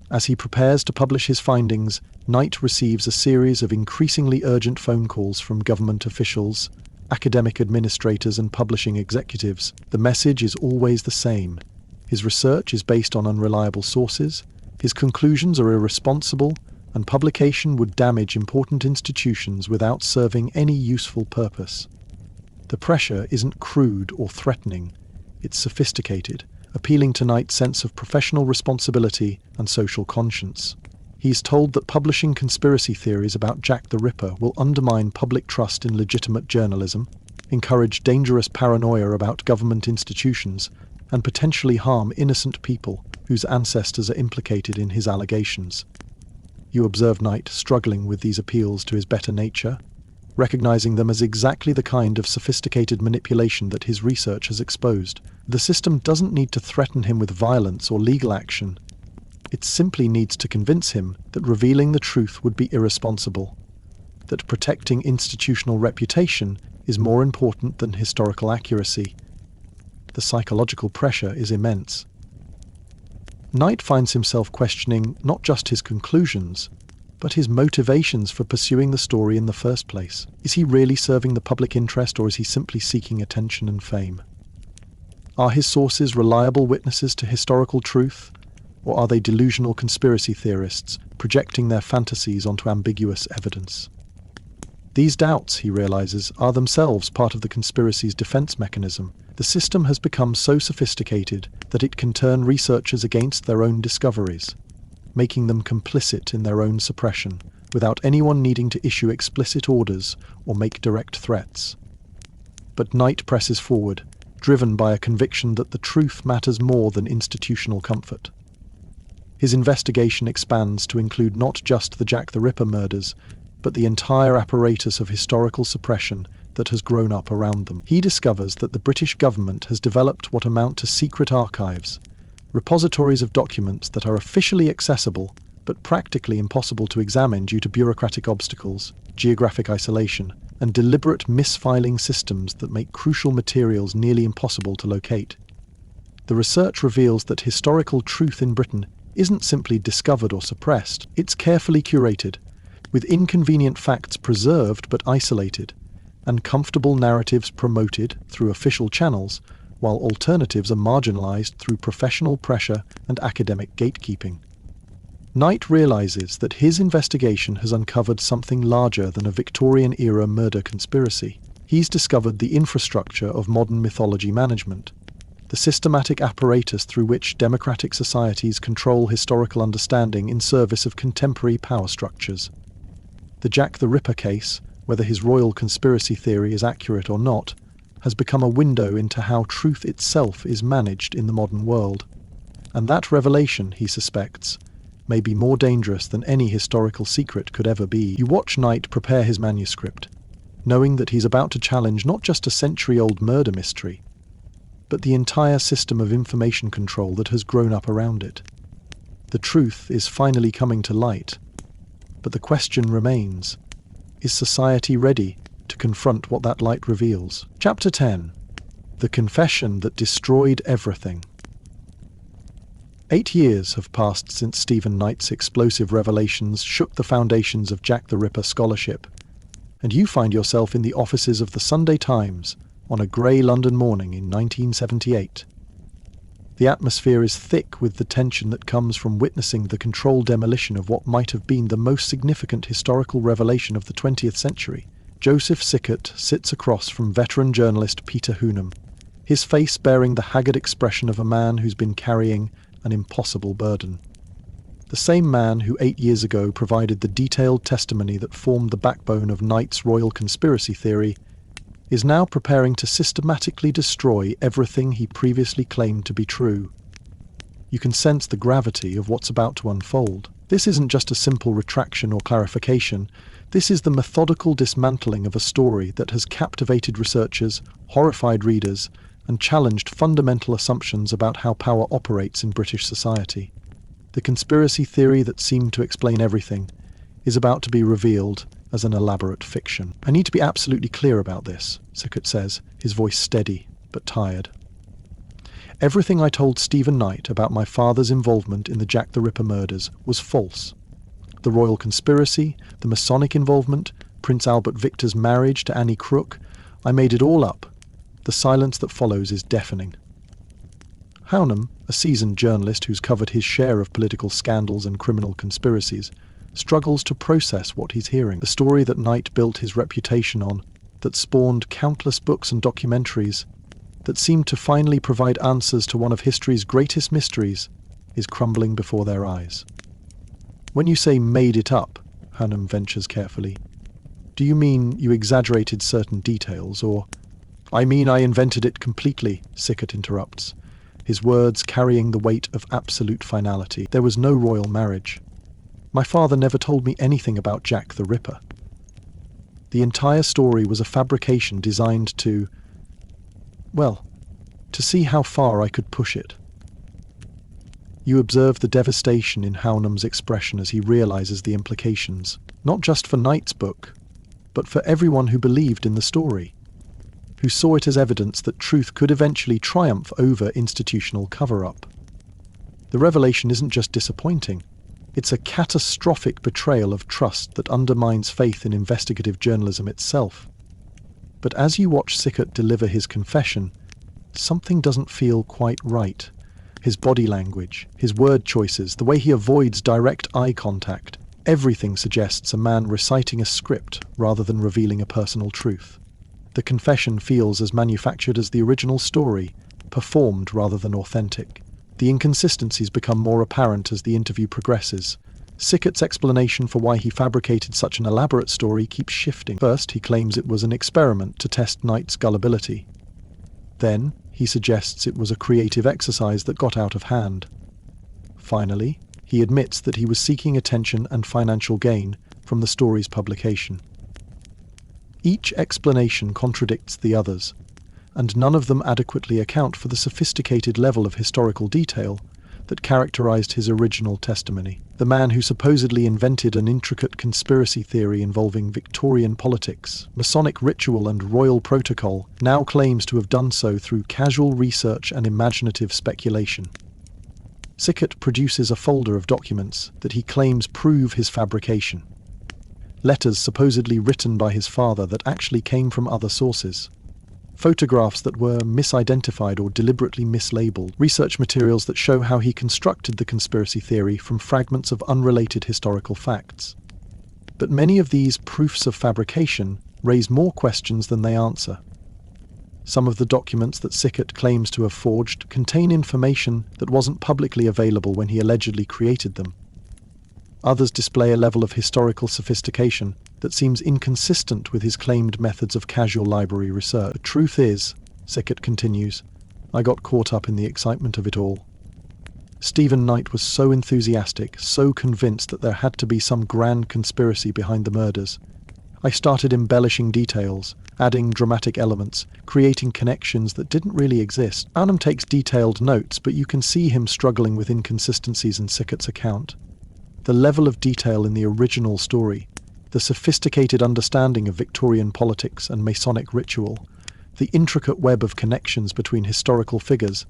As he prepares to publish his findings, Knight receives a series of increasingly urgent phone calls from government officials, academic administrators, and publishing executives. The message is always the same. His research is based on unreliable sources, his conclusions are irresponsible, and publication would damage important institutions without serving any useful purpose. The pressure isn't crude or threatening, it's sophisticated, appealing to Knight's sense of professional responsibility and social conscience. He's told that publishing conspiracy theories about Jack the Ripper will undermine public trust in legitimate journalism, encourage dangerous paranoia about government institutions, and potentially harm innocent people whose ancestors are implicated in his allegations. You observe Knight struggling with these appeals to his better nature, recognizing them as exactly the kind of sophisticated manipulation that his research has exposed. The system doesn't need to threaten him with violence or legal action. It simply needs to convince him that revealing the truth would be irresponsible, that protecting institutional reputation is more important than historical accuracy. The psychological pressure is immense. Knight finds himself questioning not just his conclusions, but his motivations for pursuing the story in the first place. Is he really serving the public interest, or is he simply seeking attention and fame? Are his sources reliable witnesses to historical truth, or are they delusional conspiracy theorists projecting their fantasies onto ambiguous evidence? These doubts, he realizes, are themselves part of the conspiracy's defense mechanism. The system has become so sophisticated that it can turn researchers against their own discoveries, making them complicit in their own suppression, without anyone needing to issue explicit orders or make direct threats. But Knight presses forward, driven by a conviction that the truth matters more than institutional comfort. His investigation expands to include not just the Jack the Ripper murders, but the entire apparatus of historical suppression that has grown up around them. He discovers that the British government has developed what amount to secret archives, repositories of documents that are officially accessible but practically impossible to examine due to bureaucratic obstacles, geographic isolation, and deliberate misfiling systems that make crucial materials nearly impossible to locate. The research reveals that historical truth in Britain isn't simply discovered or suppressed, it's carefully curated, with inconvenient facts preserved but isolated, and comfortable narratives promoted through official channels, while alternatives are marginalized through professional pressure and academic gatekeeping. Knight realizes that his investigation has uncovered something larger than a Victorian-era murder conspiracy. He's discovered the infrastructure of modern mythology management, the systematic apparatus through which democratic societies control historical understanding in service of contemporary power structures. The Jack the Ripper case, whether his royal conspiracy theory is accurate or not, has become a window into how truth itself is managed in the modern world. And that revelation, he suspects, may be more dangerous than any historical secret could ever be. You watch Knight prepare his manuscript, knowing that he's about to challenge not just a century-old murder mystery, but the entire system of information control that has grown up around it. The truth is finally coming to light, but the question remains, is society ready to confront what that light reveals? Chapter 10. The Confession That Destroyed Everything. 8 years have passed since Stephen Knight's explosive revelations shook the foundations of Jack the Ripper scholarship, and you find yourself in the offices of the Sunday Times on a grey London morning in 1978. The atmosphere is thick with the tension that comes from witnessing the controlled demolition of what might have been the most significant historical revelation of the 20th century. Joseph Sickert sits across from veteran journalist Peter Hoonham, his face bearing the haggard expression of a man who's been carrying an impossible burden. The same man who 8 years ago provided the detailed testimony that formed the backbone of Knight's royal conspiracy theory is now preparing to systematically destroy everything he previously claimed to be true. You can sense the gravity of what's about to unfold. This isn't just a simple retraction or clarification. This is the methodical dismantling of a story that has captivated researchers, horrified readers, and challenged fundamental assumptions about how power operates in British society. The conspiracy theory that seemed to explain everything is about to be revealed as an elaborate fiction. I need to be absolutely clear about this, Sickert says, his voice steady but tired. Everything I told Stephen Knight about my father's involvement in the Jack the Ripper murders was false. The royal conspiracy, the Masonic involvement, Prince Albert Victor's marriage to Annie Crook, I made it all up. The silence that follows is deafening. Hoonham, a seasoned journalist who's covered his share of political scandals and criminal conspiracies, struggles to process what he's hearing. The story that Knight built his reputation on, that spawned countless books and documentaries, that seemed to finally provide answers to one of history's greatest mysteries, is crumbling before their eyes. When you say made it up, Hannum ventures carefully, do you mean you exaggerated certain details, or... I mean I invented it completely, Sickert interrupts, his words carrying the weight of absolute finality. There was no royal marriage. My father never told me anything about Jack the Ripper. The entire story was a fabrication designed to, well, to see how far I could push it. You observe the devastation in Hownham's expression as he realizes the implications, not just for Knight's book, but for everyone who believed in the story, who saw it as evidence that truth could eventually triumph over institutional cover-up. The revelation isn't just disappointing, it's a catastrophic betrayal of trust that undermines faith in investigative journalism itself. But as you watch Sickert deliver his confession, something doesn't feel quite right. His body language, his word choices, the way he avoids direct eye contact, everything suggests a man reciting a script rather than revealing a personal truth. The confession feels as manufactured as the original story, performed rather than authentic. The inconsistencies become more apparent as the interview progresses. Sickert's explanation for why he fabricated such an elaborate story keeps shifting. First, he claims it was an experiment to test Knight's gullibility. Then, he suggests it was a creative exercise that got out of hand. Finally, he admits that he was seeking attention and financial gain from the story's publication. Each explanation contradicts the others, and none of them adequately account for the sophisticated level of historical detail that characterized his original testimony. The man who supposedly invented an intricate conspiracy theory involving Victorian politics, Masonic ritual and royal protocol now claims to have done so through casual research and imaginative speculation. Sickert produces a folder of documents that he claims prove his fabrication. Letters supposedly written by his father that actually came from other sources. Photographs that were misidentified or deliberately mislabeled. Research materials that show how he constructed the conspiracy theory from fragments of unrelated historical facts. But many of these proofs of fabrication raise more questions than they answer. Some of the documents that Sickert claims to have forged contain information that wasn't publicly available when he allegedly created them. Others display a level of historical sophistication that seems inconsistent with his claimed methods of casual library research. The truth is, Sickert continues, I got caught up in the excitement of it all. Stephen Knight was so enthusiastic, so convinced that there had to be some grand conspiracy behind the murders. I started embellishing details, adding dramatic elements, creating connections that didn't really exist. Hannum takes detailed notes, but you can see him struggling with inconsistencies in Sickert's account. The level of detail in the original story, the sophisticated understanding of Victorian politics and Masonic ritual, the intricate web of connections between historical figures.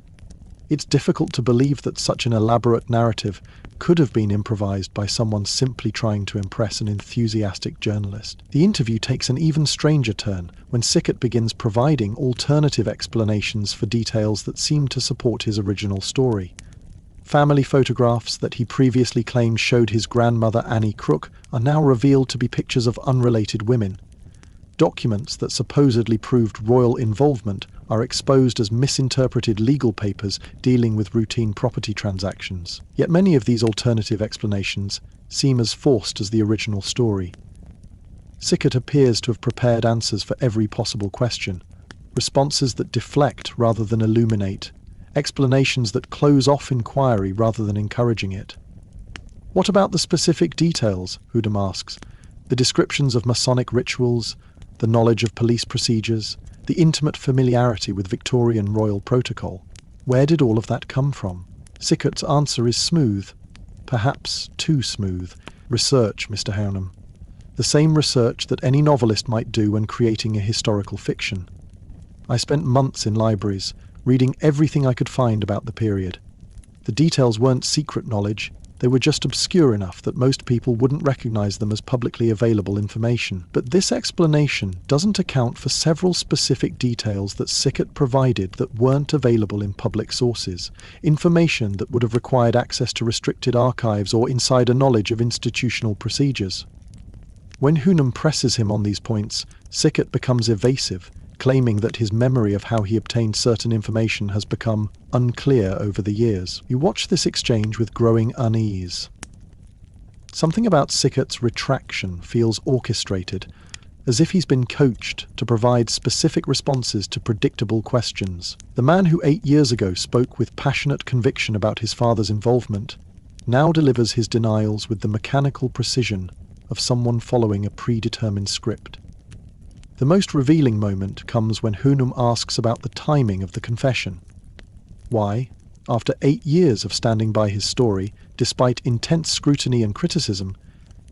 It's difficult to believe that such an elaborate narrative could have been improvised by someone simply trying to impress an enthusiastic journalist. The interview takes an even stranger turn when Sickert begins providing alternative explanations for details that seem to support his original story. Family photographs that he previously claimed showed his grandmother Annie Crook are now revealed to be pictures of unrelated women. Documents that supposedly proved royal involvement are exposed as misinterpreted legal papers dealing with routine property transactions. Yet many of these alternative explanations seem as forced as the original story. Sickert appears to have prepared answers for every possible question, responses that deflect rather than illuminate, explanations that close off inquiry rather than encouraging it. What about the specific details, Hannum asks? The descriptions of Masonic rituals, the knowledge of police procedures, the intimate familiarity with Victorian royal protocol. Where did all of that come from? Sickert's answer is smooth, perhaps too smooth. Research, Mr. Hannum. The same research that any novelist might do when creating a historical fiction. I spent months in libraries, reading everything I could find about the period. The details weren't secret knowledge, They were just obscure enough that most people wouldn't recognize them as publicly available information. But this explanation doesn't account for several specific details that Sickert provided that weren't available in public sources, information that would have required access to restricted archives or insider knowledge of institutional procedures. When Hunnam presses him on these points, Sickert becomes evasive, claiming that his memory of how he obtained certain information has become unclear over the years. You watch this exchange with growing unease. Something about Sickert's retraction feels orchestrated, as if he's been coached to provide specific responses to predictable questions. The man who 8 years ago spoke with passionate conviction about his father's involvement now delivers his denials with the mechanical precision of someone following a predetermined script. The most revealing moment comes when Hunnam asks about the timing of the confession. Why, after 8 years of standing by his story, despite intense scrutiny and criticism,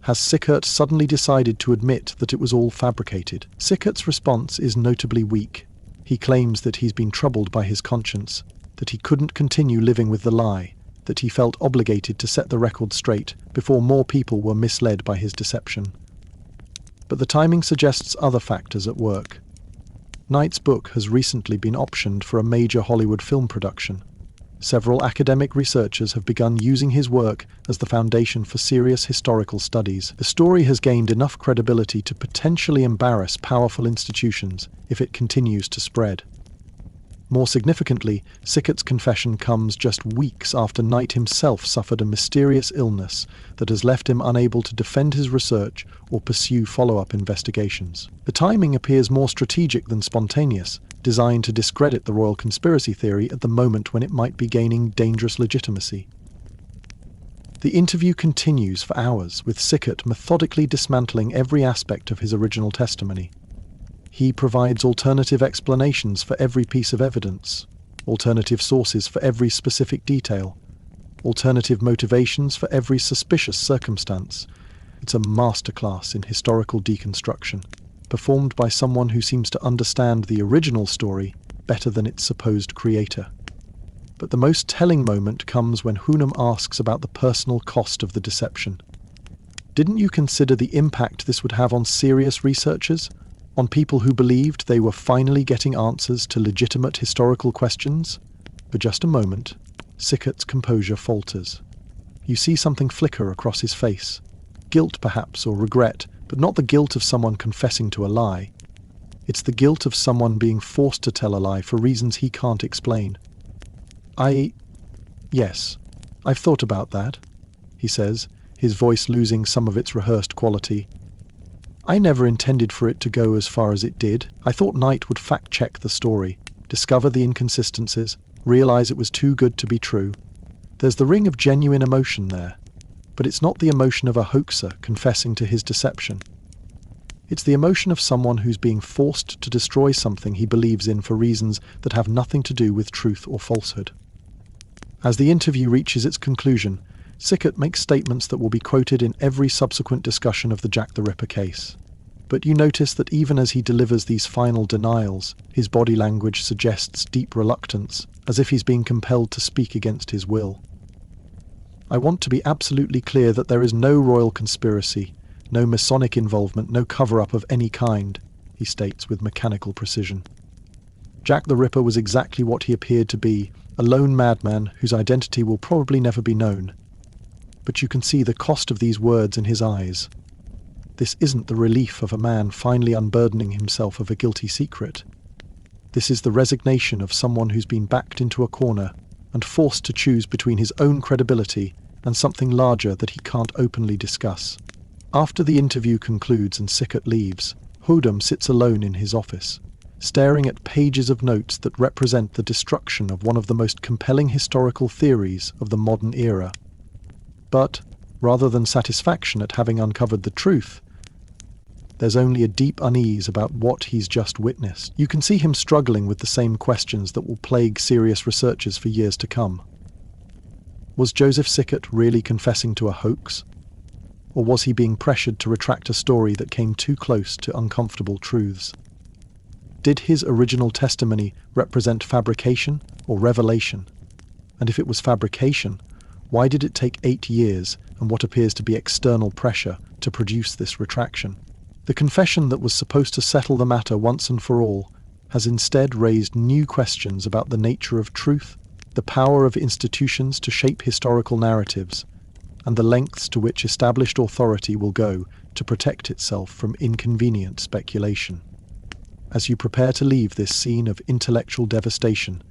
has Sickert suddenly decided to admit that it was all fabricated? Sickert's response is notably weak. He claims that he's been troubled by his conscience, that he couldn't continue living with the lie, that he felt obligated to set the record straight before more people were misled by his deception. But the timing suggests other factors at work. Knight's book has recently been optioned for a major Hollywood film production. Several academic researchers have begun using his work as the foundation for serious historical studies. The story has gained enough credibility to potentially embarrass powerful institutions if it continues to spread. More significantly, Sickert's confession comes just weeks after Knight himself suffered a mysterious illness that has left him unable to defend his research or pursue follow-up investigations. The timing appears more strategic than spontaneous, designed to discredit the royal conspiracy theory at the moment when it might be gaining dangerous legitimacy. The interview continues for hours, with Sickert methodically dismantling every aspect of his original testimony. He provides alternative explanations for every piece of evidence, alternative sources for every specific detail, alternative motivations for every suspicious circumstance. It's a masterclass in historical deconstruction, performed by someone who seems to understand the original story better than its supposed creator. But the most telling moment comes when Hunnam asks about the personal cost of the deception. Didn't you consider the impact this would have on serious researchers? On people who believed they were finally getting answers to legitimate historical questions? For just a moment, Sickert's composure falters. You see something flicker across his face. Guilt, perhaps, or regret, but not the guilt of someone confessing to a lie. It's the guilt of someone being forced to tell a lie for reasons he can't explain. Yes, I've thought about that, he says, his voice losing some of its rehearsed quality. I never intended for it to go as far as it did. I thought Knight would fact-check the story, discover the inconsistencies, realize it was too good to be true. There's the ring of genuine emotion there, but it's not the emotion of a hoaxer confessing to his deception. It's the emotion of someone who's being forced to destroy something he believes in for reasons that have nothing to do with truth or falsehood. As the interview reaches its conclusion, Sickert makes statements that will be quoted in every subsequent discussion of the Jack the Ripper case. But you notice that even as he delivers these final denials, his body language suggests deep reluctance, as if he's being compelled to speak against his will. I want to be absolutely clear that there is no royal conspiracy, no Masonic involvement, no cover-up of any kind, he states with mechanical precision. Jack the Ripper was exactly what he appeared to be, a lone madman whose identity will probably never be known. But you can see the cost of these words in his eyes. This isn't the relief of a man finally unburdening himself of a guilty secret. This is the resignation of someone who's been backed into a corner and forced to choose between his own credibility and something larger that he can't openly discuss. After the interview concludes and Sickert leaves, Hunnam sits alone in his office, staring at pages of notes that represent the destruction of one of the most compelling historical theories of the modern era. But, rather than satisfaction at having uncovered the truth, there's only a deep unease about what he's just witnessed. You can see him struggling with the same questions that will plague serious researchers for years to come. Was Joseph Sickert really confessing to a hoax? Or was he being pressured to retract a story that came too close to uncomfortable truths? Did his original testimony represent fabrication or revelation? And if it was fabrication, Why did it take 8 years and what appears to be external pressure to produce this retraction? The confession that was supposed to settle the matter once and for all has instead raised new questions about the nature of truth, the power of institutions to shape historical narratives, and the lengths to which established authority will go to protect itself from inconvenient speculation. As you prepare to leave this scene of intellectual devastation,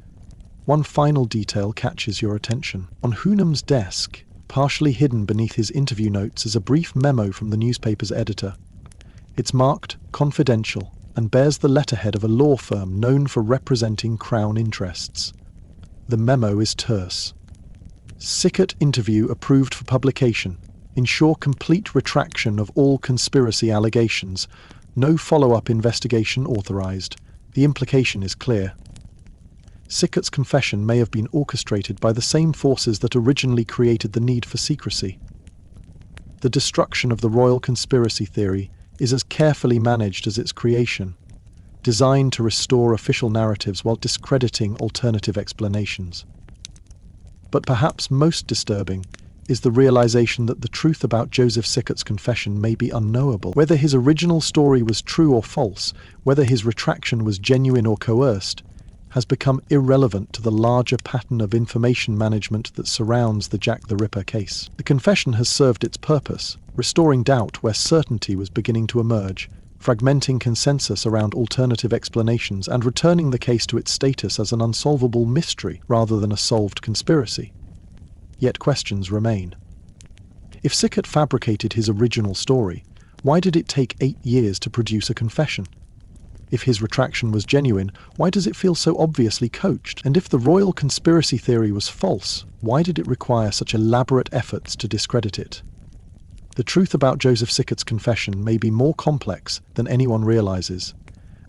one final detail catches your attention. On Hoonham's desk, partially hidden beneath his interview notes, is a brief memo from the newspaper's editor. It's marked confidential and bears the letterhead of a law firm known for representing Crown interests. The memo is terse. Sickert interview approved for publication. Ensure complete retraction of all conspiracy allegations. No follow-up investigation authorized. The implication is clear. Sickert's confession may have been orchestrated by the same forces that originally created the need for secrecy. The destruction of the royal conspiracy theory is as carefully managed as its creation, designed to restore official narratives while discrediting alternative explanations. But perhaps most disturbing is the realization that the truth about Joseph Sickert's confession may be unknowable. Whether his original story was true or false, whether his retraction was genuine or coerced, has become irrelevant to the larger pattern of information management that surrounds the Jack the Ripper case. The confession has served its purpose, restoring doubt where certainty was beginning to emerge, fragmenting consensus around alternative explanations, and returning the case to its status as an unsolvable mystery rather than a solved conspiracy. Yet questions remain. If Sickert fabricated his original story, why did it take 8 years to produce a confession? If his retraction was genuine, why does it feel so obviously coached? And if the royal conspiracy theory was false, why did it require such elaborate efforts to discredit it? The truth about Joseph Sickert's confession may be more complex than anyone realizes,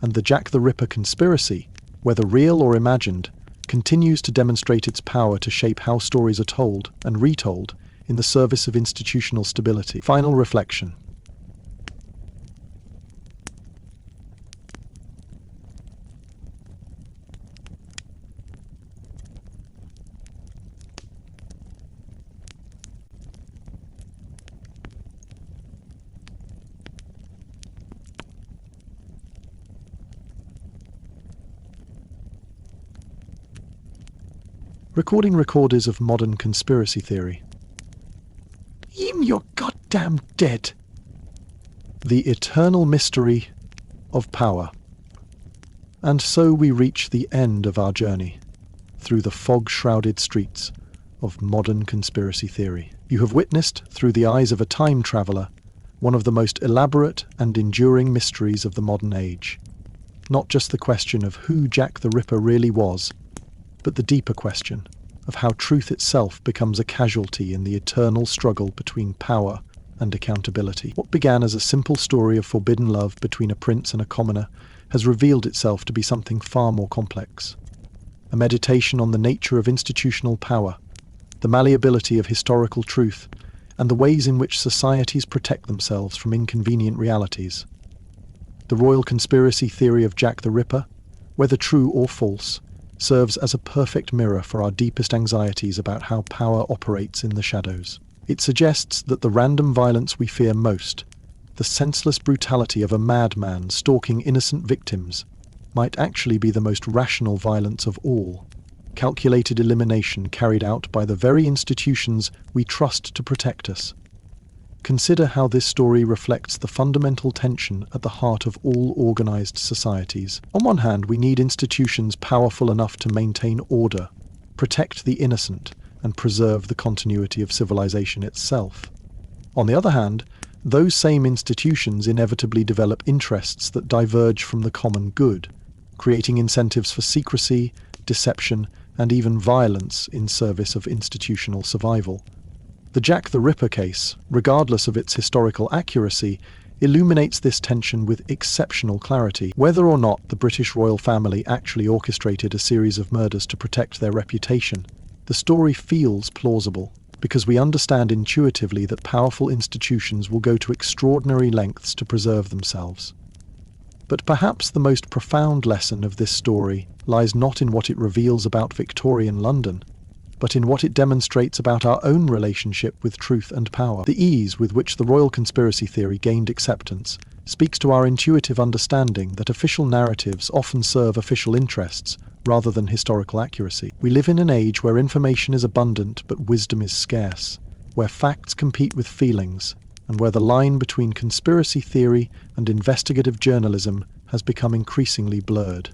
and the Jack the Ripper conspiracy, whether real or imagined, continues to demonstrate its power to shape how stories are told and retold in the service of institutional stability. Final reflection. Recording recorders of modern conspiracy theory. You're goddamn dead. The eternal mystery of power. And so we reach the end of our journey through the fog-shrouded streets of modern conspiracy theory. You have witnessed, through the eyes of a time traveller, one of the most elaborate and enduring mysteries of the modern age. Not just the question of who Jack the Ripper really was, but the deeper question of how truth itself becomes a casualty in the eternal struggle between power and accountability. What began as a simple story of forbidden love between a prince and a commoner has revealed itself to be something far more complex. A meditation on the nature of institutional power, the malleability of historical truth, and the ways in which societies protect themselves from inconvenient realities. The royal conspiracy theory of Jack the Ripper, whether true or false, serves as a perfect mirror for our deepest anxieties about how power operates in the shadows. It suggests that the random violence we fear most, the senseless brutality of a madman stalking innocent victims, might actually be the most rational violence of all, calculated elimination carried out by the very institutions we trust to protect us. Consider how this story reflects the fundamental tension at the heart of all organized societies. On one hand, we need institutions powerful enough to maintain order, protect the innocent, and preserve the continuity of civilization itself. On the other hand, those same institutions inevitably develop interests that diverge from the common good, creating incentives for secrecy, deception, and even violence in service of institutional survival. The Jack the Ripper case, regardless of its historical accuracy, illuminates this tension with exceptional clarity. Whether or not the British royal family actually orchestrated a series of murders to protect their reputation, the story feels plausible, because we understand intuitively that powerful institutions will go to extraordinary lengths to preserve themselves. But perhaps the most profound lesson of this story lies not in what it reveals about Victorian London, but in what it demonstrates about our own relationship with truth and power. The ease with which the royal conspiracy theory gained acceptance speaks to our intuitive understanding that official narratives often serve official interests rather than historical accuracy. We live in an age where information is abundant but wisdom is scarce, where facts compete with feelings, and where the line between conspiracy theory and investigative journalism has become increasingly blurred.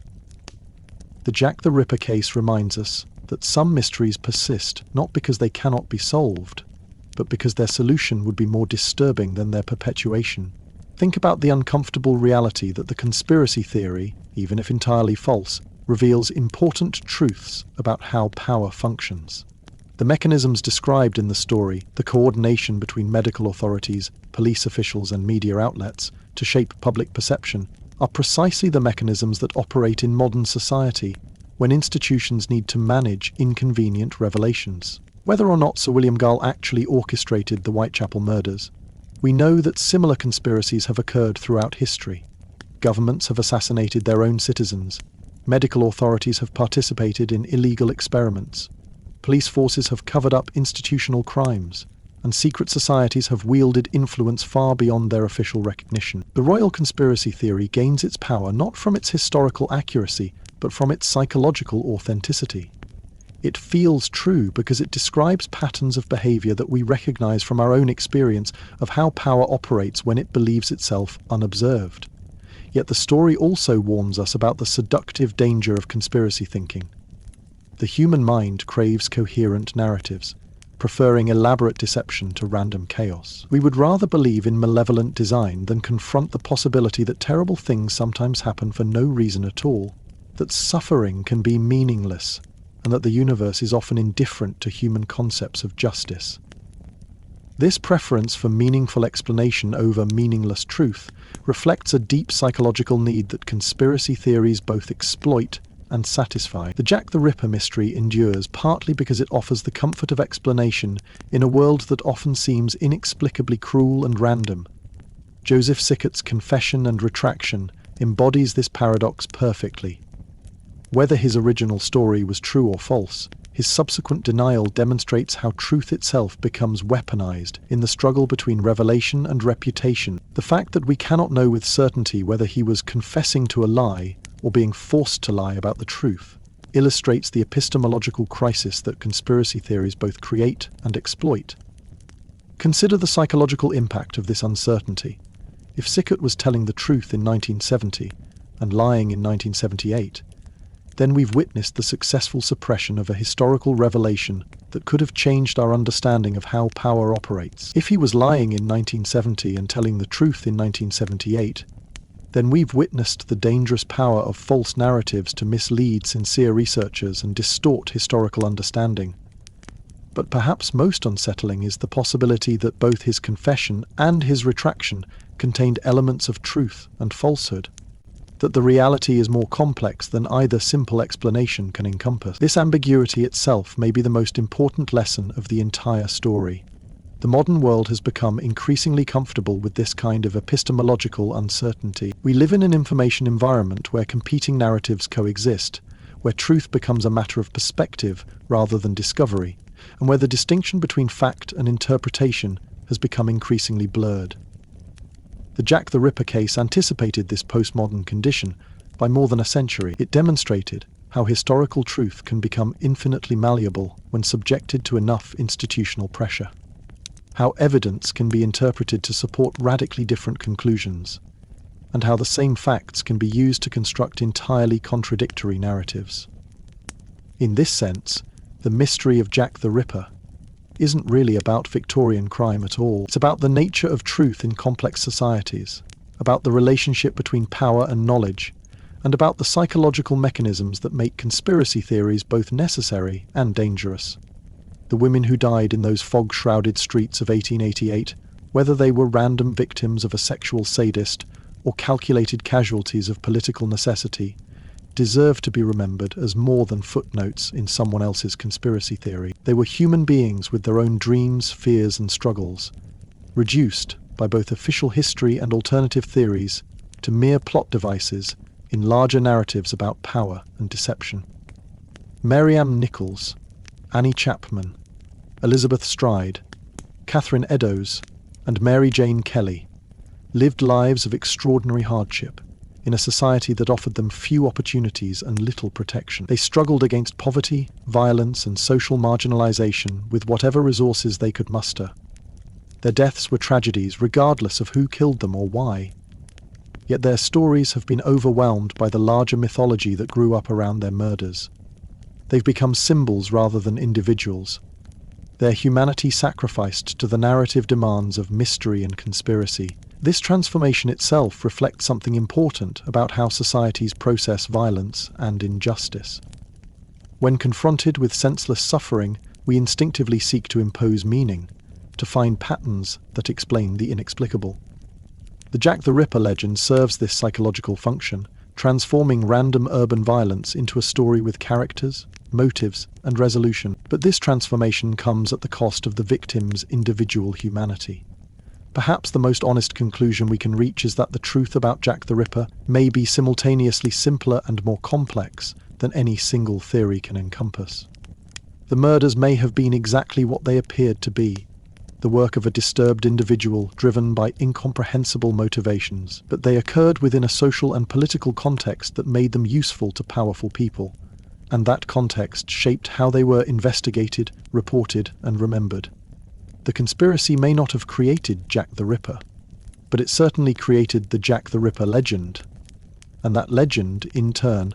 The Jack the Ripper case reminds us that some mysteries persist not because they cannot be solved, but because their solution would be more disturbing than their perpetuation. Think about the uncomfortable reality that the conspiracy theory, even if entirely false, reveals important truths about how power functions. The mechanisms described in the story, the coordination between medical authorities, police officials and media outlets to shape public perception, are precisely the mechanisms that operate in modern society when institutions need to manage inconvenient revelations. Whether or not Sir William Gull actually orchestrated the Whitechapel murders, we know that similar conspiracies have occurred throughout history. Governments have assassinated their own citizens. Medical authorities have participated in illegal experiments. Police forces have covered up institutional crimes, and secret societies have wielded influence far beyond their official recognition. The royal conspiracy theory gains its power not from its historical accuracy, but from its psychological authenticity. It feels true because it describes patterns of behavior that we recognize from our own experience of how power operates when it believes itself unobserved. Yet the story also warns us about the seductive danger of conspiracy thinking. The human mind craves coherent narratives, preferring elaborate deception to random chaos. We would rather believe in malevolent design than confront the possibility that terrible things sometimes happen for no reason at all, that suffering can be meaningless, and that the universe is often indifferent to human concepts of justice. This preference for meaningful explanation over meaningless truth reflects a deep psychological need that conspiracy theories both exploit and satisfy. The Jack the Ripper mystery endures partly because it offers the comfort of explanation in a world that often seems inexplicably cruel and random. Joseph Sickert's confession and retraction embodies this paradox perfectly. Whether his original story was true or false, his subsequent denial demonstrates how truth itself becomes weaponized in the struggle between revelation and reputation. The fact that we cannot know with certainty whether he was confessing to a lie or being forced to lie about the truth illustrates the epistemological crisis that conspiracy theories both create and exploit. Consider the psychological impact of this uncertainty. If Sickert was telling the truth in 1970 and lying in 1978, then we've witnessed the successful suppression of a historical revelation that could have changed our understanding of how power operates. If he was lying in 1970 and telling the truth in 1978, then we've witnessed the dangerous power of false narratives to mislead sincere researchers and distort historical understanding. But perhaps most unsettling is the possibility that both his confession and his retraction contained elements of truth and falsehood, that the reality is more complex than either simple explanation can encompass. This ambiguity itself may be the most important lesson of the entire story. The modern world has become increasingly comfortable with this kind of epistemological uncertainty. We live in an information environment where competing narratives coexist, where truth becomes a matter of perspective rather than discovery, and where the distinction between fact and interpretation has become increasingly blurred. The Jack the Ripper case anticipated this postmodern condition by more than a century. It demonstrated how historical truth can become infinitely malleable when subjected to enough institutional pressure, how evidence can be interpreted to support radically different conclusions, and how the same facts can be used to construct entirely contradictory narratives. In this sense, the mystery of Jack the Ripper isn't really about Victorian crime at all. It's about the nature of truth in complex societies, about the relationship between power and knowledge, and about the psychological mechanisms that make conspiracy theories both necessary and dangerous. The women who died in those fog-shrouded streets of 1888, whether they were random victims of a sexual sadist or calculated casualties of political necessity, deserve to be remembered as more than footnotes in someone else's conspiracy theory. They were human beings with their own dreams, fears and struggles, reduced by both official history and alternative theories to mere plot devices in larger narratives about power and deception. Mary Nichols, Annie Chapman, Elizabeth Stride, Catherine Eddowes, and Mary Jane Kelly lived lives of extraordinary hardship in a society that offered them few opportunities and little protection. They struggled against poverty, violence, and social marginalization with whatever resources they could muster. Their deaths were tragedies regardless of who killed them or why. Yet their stories have been overwhelmed by the larger mythology that grew up around their murders. They've become symbols rather than individuals, their humanity sacrificed to the narrative demands of mystery and conspiracy. This transformation itself reflects something important about how societies process violence and injustice. When confronted with senseless suffering, we instinctively seek to impose meaning, to find patterns that explain the inexplicable. The Jack the Ripper legend serves this psychological function, transforming random urban violence into a story with characters, motives, and resolution. But this transformation comes at the cost of the victim's individual humanity. Perhaps the most honest conclusion we can reach is that the truth about Jack the Ripper may be simultaneously simpler and more complex than any single theory can encompass. The murders may have been exactly what they appeared to be, the work of a disturbed individual driven by incomprehensible motivations, but they occurred within a social and political context that made them useful to powerful people, and that context shaped how they were investigated, reported, and remembered. The conspiracy may not have created Jack the Ripper, but it certainly created the Jack the Ripper legend, and that legend, in turn,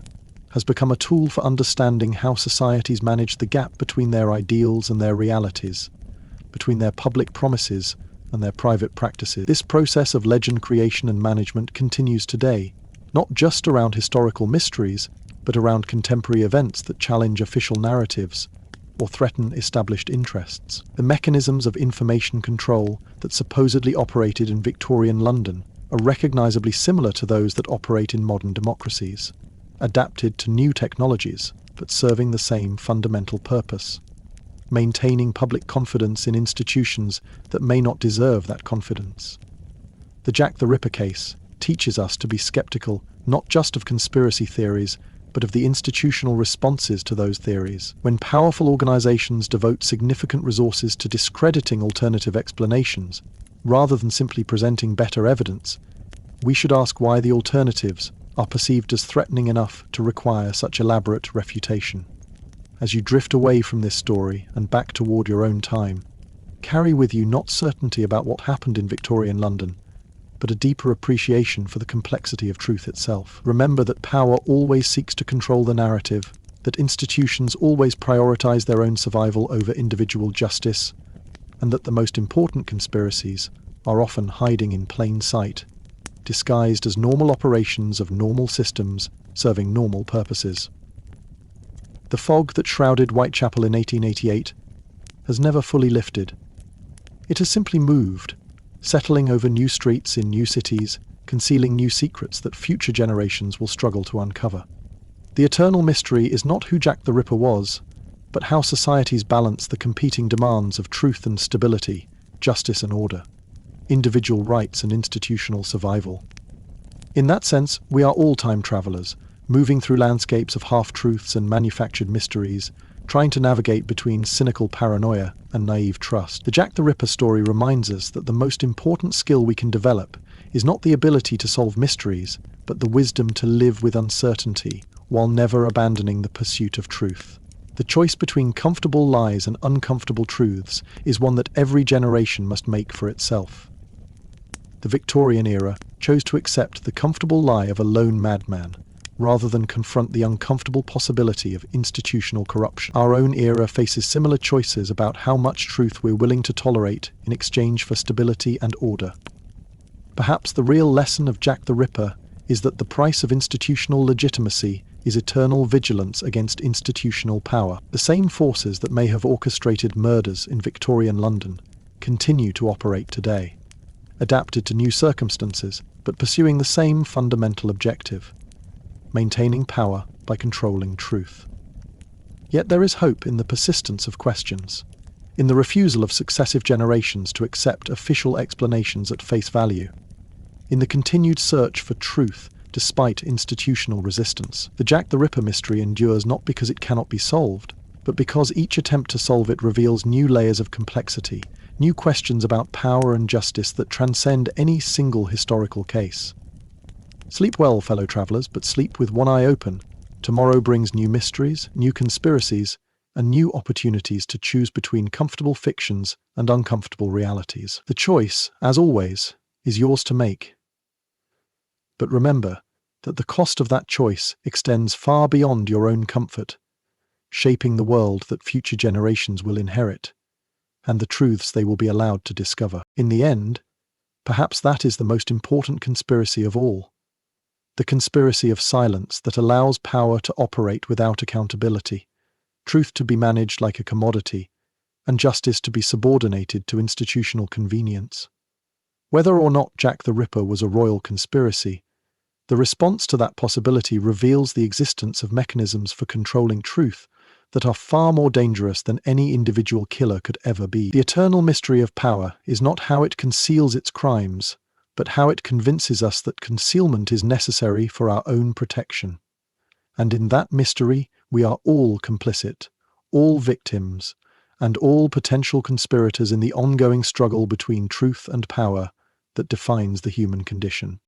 has become a tool for understanding how societies manage the gap between their ideals and their realities, between their public promises and their private practices. This process of legend creation and management continues today, not just around historical mysteries, but around contemporary events that challenge official narratives or threaten established interests. The mechanisms of information control that supposedly operated in Victorian London are recognizably similar to those that operate in modern democracies, adapted to new technologies, but serving the same fundamental purpose: maintaining public confidence in institutions that may not deserve that confidence. The Jack the Ripper case teaches us to be skeptical not just of conspiracy theories, but of the institutional responses to those theories. When powerful organizations devote significant resources to discrediting alternative explanations, rather than simply presenting better evidence, we should ask why the alternatives are perceived as threatening enough to require such elaborate refutation. As you drift away from this story and back toward your own time, carry with you not certainty about what happened in Victorian London, but a deeper appreciation for the complexity of truth itself. Remember that power always seeks to control the narrative, that institutions always prioritize their own survival over individual justice, and that the most important conspiracies are often hiding in plain sight, disguised as normal operations of normal systems serving normal purposes. The fog that shrouded Whitechapel in 1888 has never fully lifted. It has simply moved, settling over new streets in new cities, concealing new secrets that future generations will struggle to uncover. The eternal mystery is not who Jack the Ripper was, but how societies balance the competing demands of truth and stability, justice and order, individual rights and institutional survival. In that sense, we are all time travelers, moving through landscapes of half-truths and manufactured mysteries, trying to navigate between cynical paranoia and naive trust. The Jack the Ripper story reminds us that the most important skill we can develop is not the ability to solve mysteries, but the wisdom to live with uncertainty while never abandoning the pursuit of truth. The choice between comfortable lies and uncomfortable truths is one that every generation must make for itself. The Victorian era chose to accept the comfortable lie of a lone madman, rather than confront the uncomfortable possibility of institutional corruption. Our own era faces similar choices about how much truth we're willing to tolerate in exchange for stability and order. Perhaps the real lesson of Jack the Ripper is that the price of institutional legitimacy is eternal vigilance against institutional power. The same forces that may have orchestrated murders in Victorian London continue to operate today, adapted to new circumstances, but pursuing the same fundamental objective: maintaining power by controlling truth. Yet there is hope in the persistence of questions, in the refusal of successive generations to accept official explanations at face value, in the continued search for truth despite institutional resistance. The Jack the Ripper mystery endures not because it cannot be solved, but because each attempt to solve it reveals new layers of complexity, new questions about power and justice that transcend any single historical case. Sleep well, fellow travelers, but sleep with one eye open. Tomorrow brings new mysteries, new conspiracies, and new opportunities to choose between comfortable fictions and uncomfortable realities. The choice, as always, is yours to make. But remember that the cost of that choice extends far beyond your own comfort, shaping the world that future generations will inherit, and the truths they will be allowed to discover. In the end, perhaps that is the most important conspiracy of all. The conspiracy of silence that allows power to operate without accountability, truth to be managed like a commodity, and justice to be subordinated to institutional convenience. Whether or not Jack the Ripper was a royal conspiracy, the response to that possibility reveals the existence of mechanisms for controlling truth that are far more dangerous than any individual killer could ever be. The eternal mystery of power is not how it conceals its crimes, but how it convinces us that concealment is necessary for our own protection. And in that mystery, we are all complicit, all victims, and all potential conspirators in the ongoing struggle between truth and power that defines the human condition.